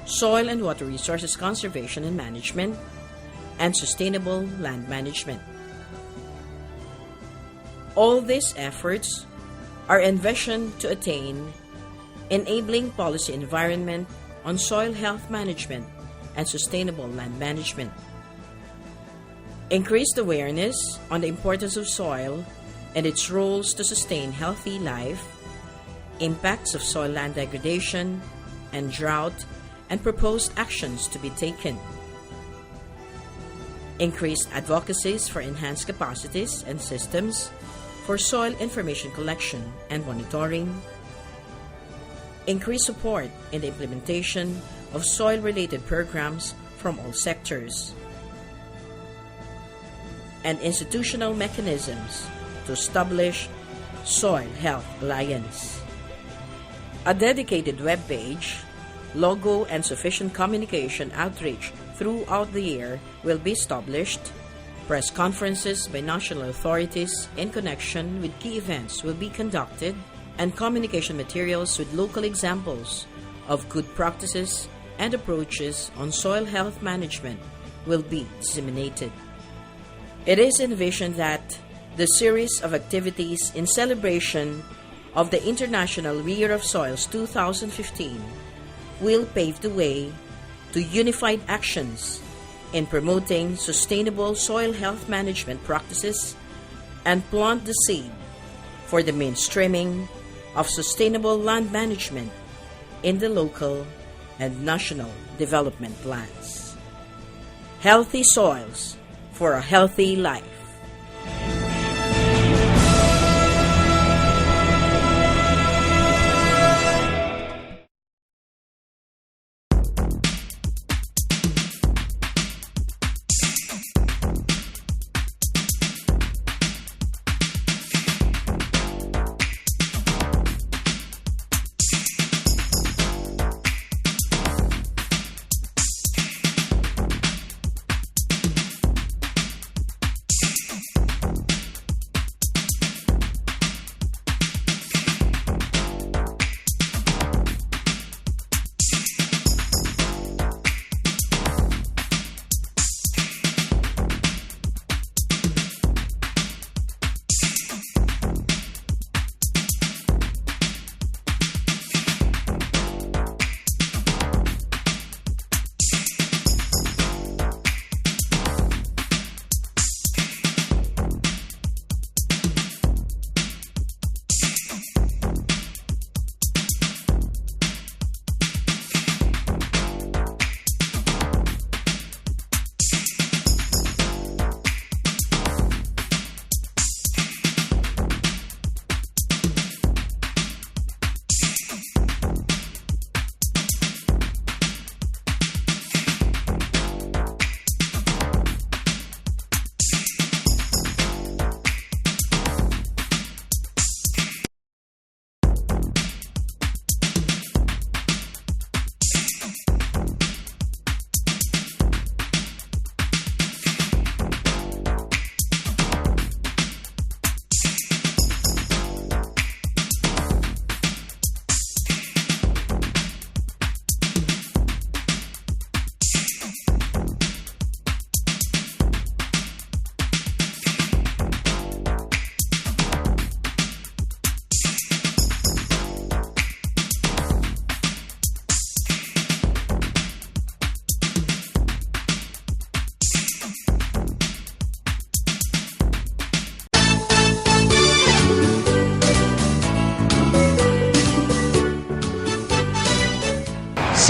Soil and Water Resources Conservation and Management, and Sustainable Land Management. All these efforts are envisioned to attain enabling policy environment on soil health management and sustainable land management. Increased awareness on the importance of soil and its roles to sustain healthy life, impacts of soil land degradation and drought, and proposed actions to be taken. Increased advocacies for enhanced capacities and systems for soil information collection and monitoring. Increased support in the implementation of soil-related programs from all sectors. And institutional mechanisms to establish Soil Health Alliance. A dedicated web page, logo, and sufficient communication outreach throughout the year will be established. Press conferences by national authorities in connection with key events will be conducted, and communication materials with local examples of good practices and approaches on soil health management will be disseminated. It is envisioned that the series of activities in celebration of the International Year of Soils 2015 will pave the way to unified actions in promoting sustainable soil health management practices and plant the seed for the mainstreaming of sustainable land management in the local and national development plans. Healthy soils for a healthy life.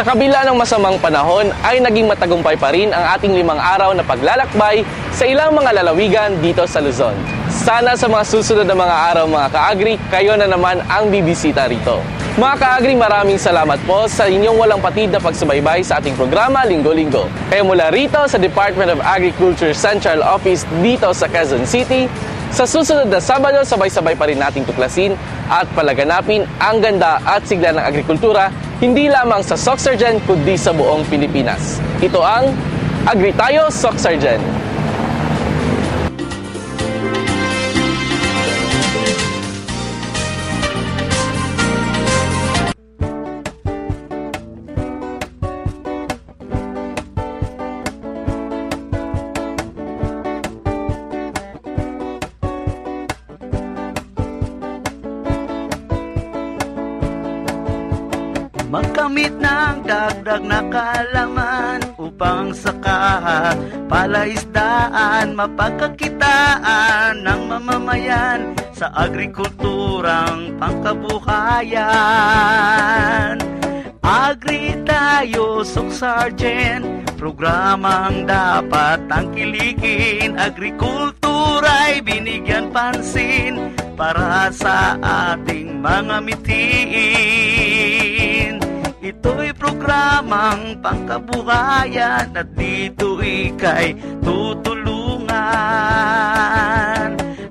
Sa kabila ng masamang panahon ay naging matagumpay pa rin ang ating 5 araw na paglalakbay sa ilang mga lalawigan dito sa Luzon. Sana sa mga susunod na mga araw mga ka-Agri, kayo na naman ang bibisita rito. Mga ka-Agri, maraming salamat po sa inyong walang patid na pagsubaybay sa ating programa linggo-linggo. Kaya mula rito sa Department of Agriculture Central Office dito sa Quezon City, sa susunod na Sabado, sabay-sabay pa rin nating tuklasin at palaganapin ang ganda at sigla ng agrikultura, hindi lamang sa SOCCSKSARGEN kundi sa buong Pilipinas. Ito ang Agri Tayo, SOCCSKSARGEN. Magkamit ng dagdag na kalaman upang sa palaisdaan mapagkakitaan ng mamamayan sa agrikulturang pangkabuhayan. Agri tayo, SOCCSKSARGEN, programang dapat tangkilikin. Agrikultura'y binigyan pansin para sa ating mga mitiin. Ito'y programang pangkabuhayan at dito ika'y tutulungan.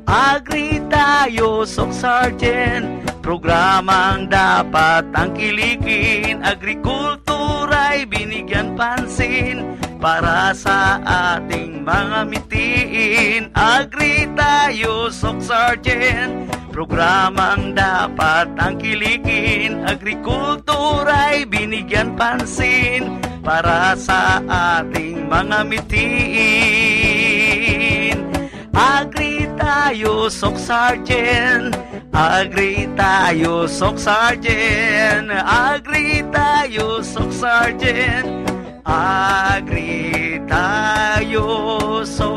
Agri tayo, SOCCSKSARGEN, programang dapat tangkilikin. Agrikultura'y binigyan pansin para sa ating mga mitiin. Agri tayo, SOCCSKSARGEN, programang dapat tangkilikin. Agrikultura'y binigyan pansin para sa ating mga mitiin. Agri tayo, SOCCSKSARGEN, Agri tayo, SOCCSKSARGEN, Agri tayo, SOCCSKSARGEN, Agri tayo, SOCCSKSARGEN.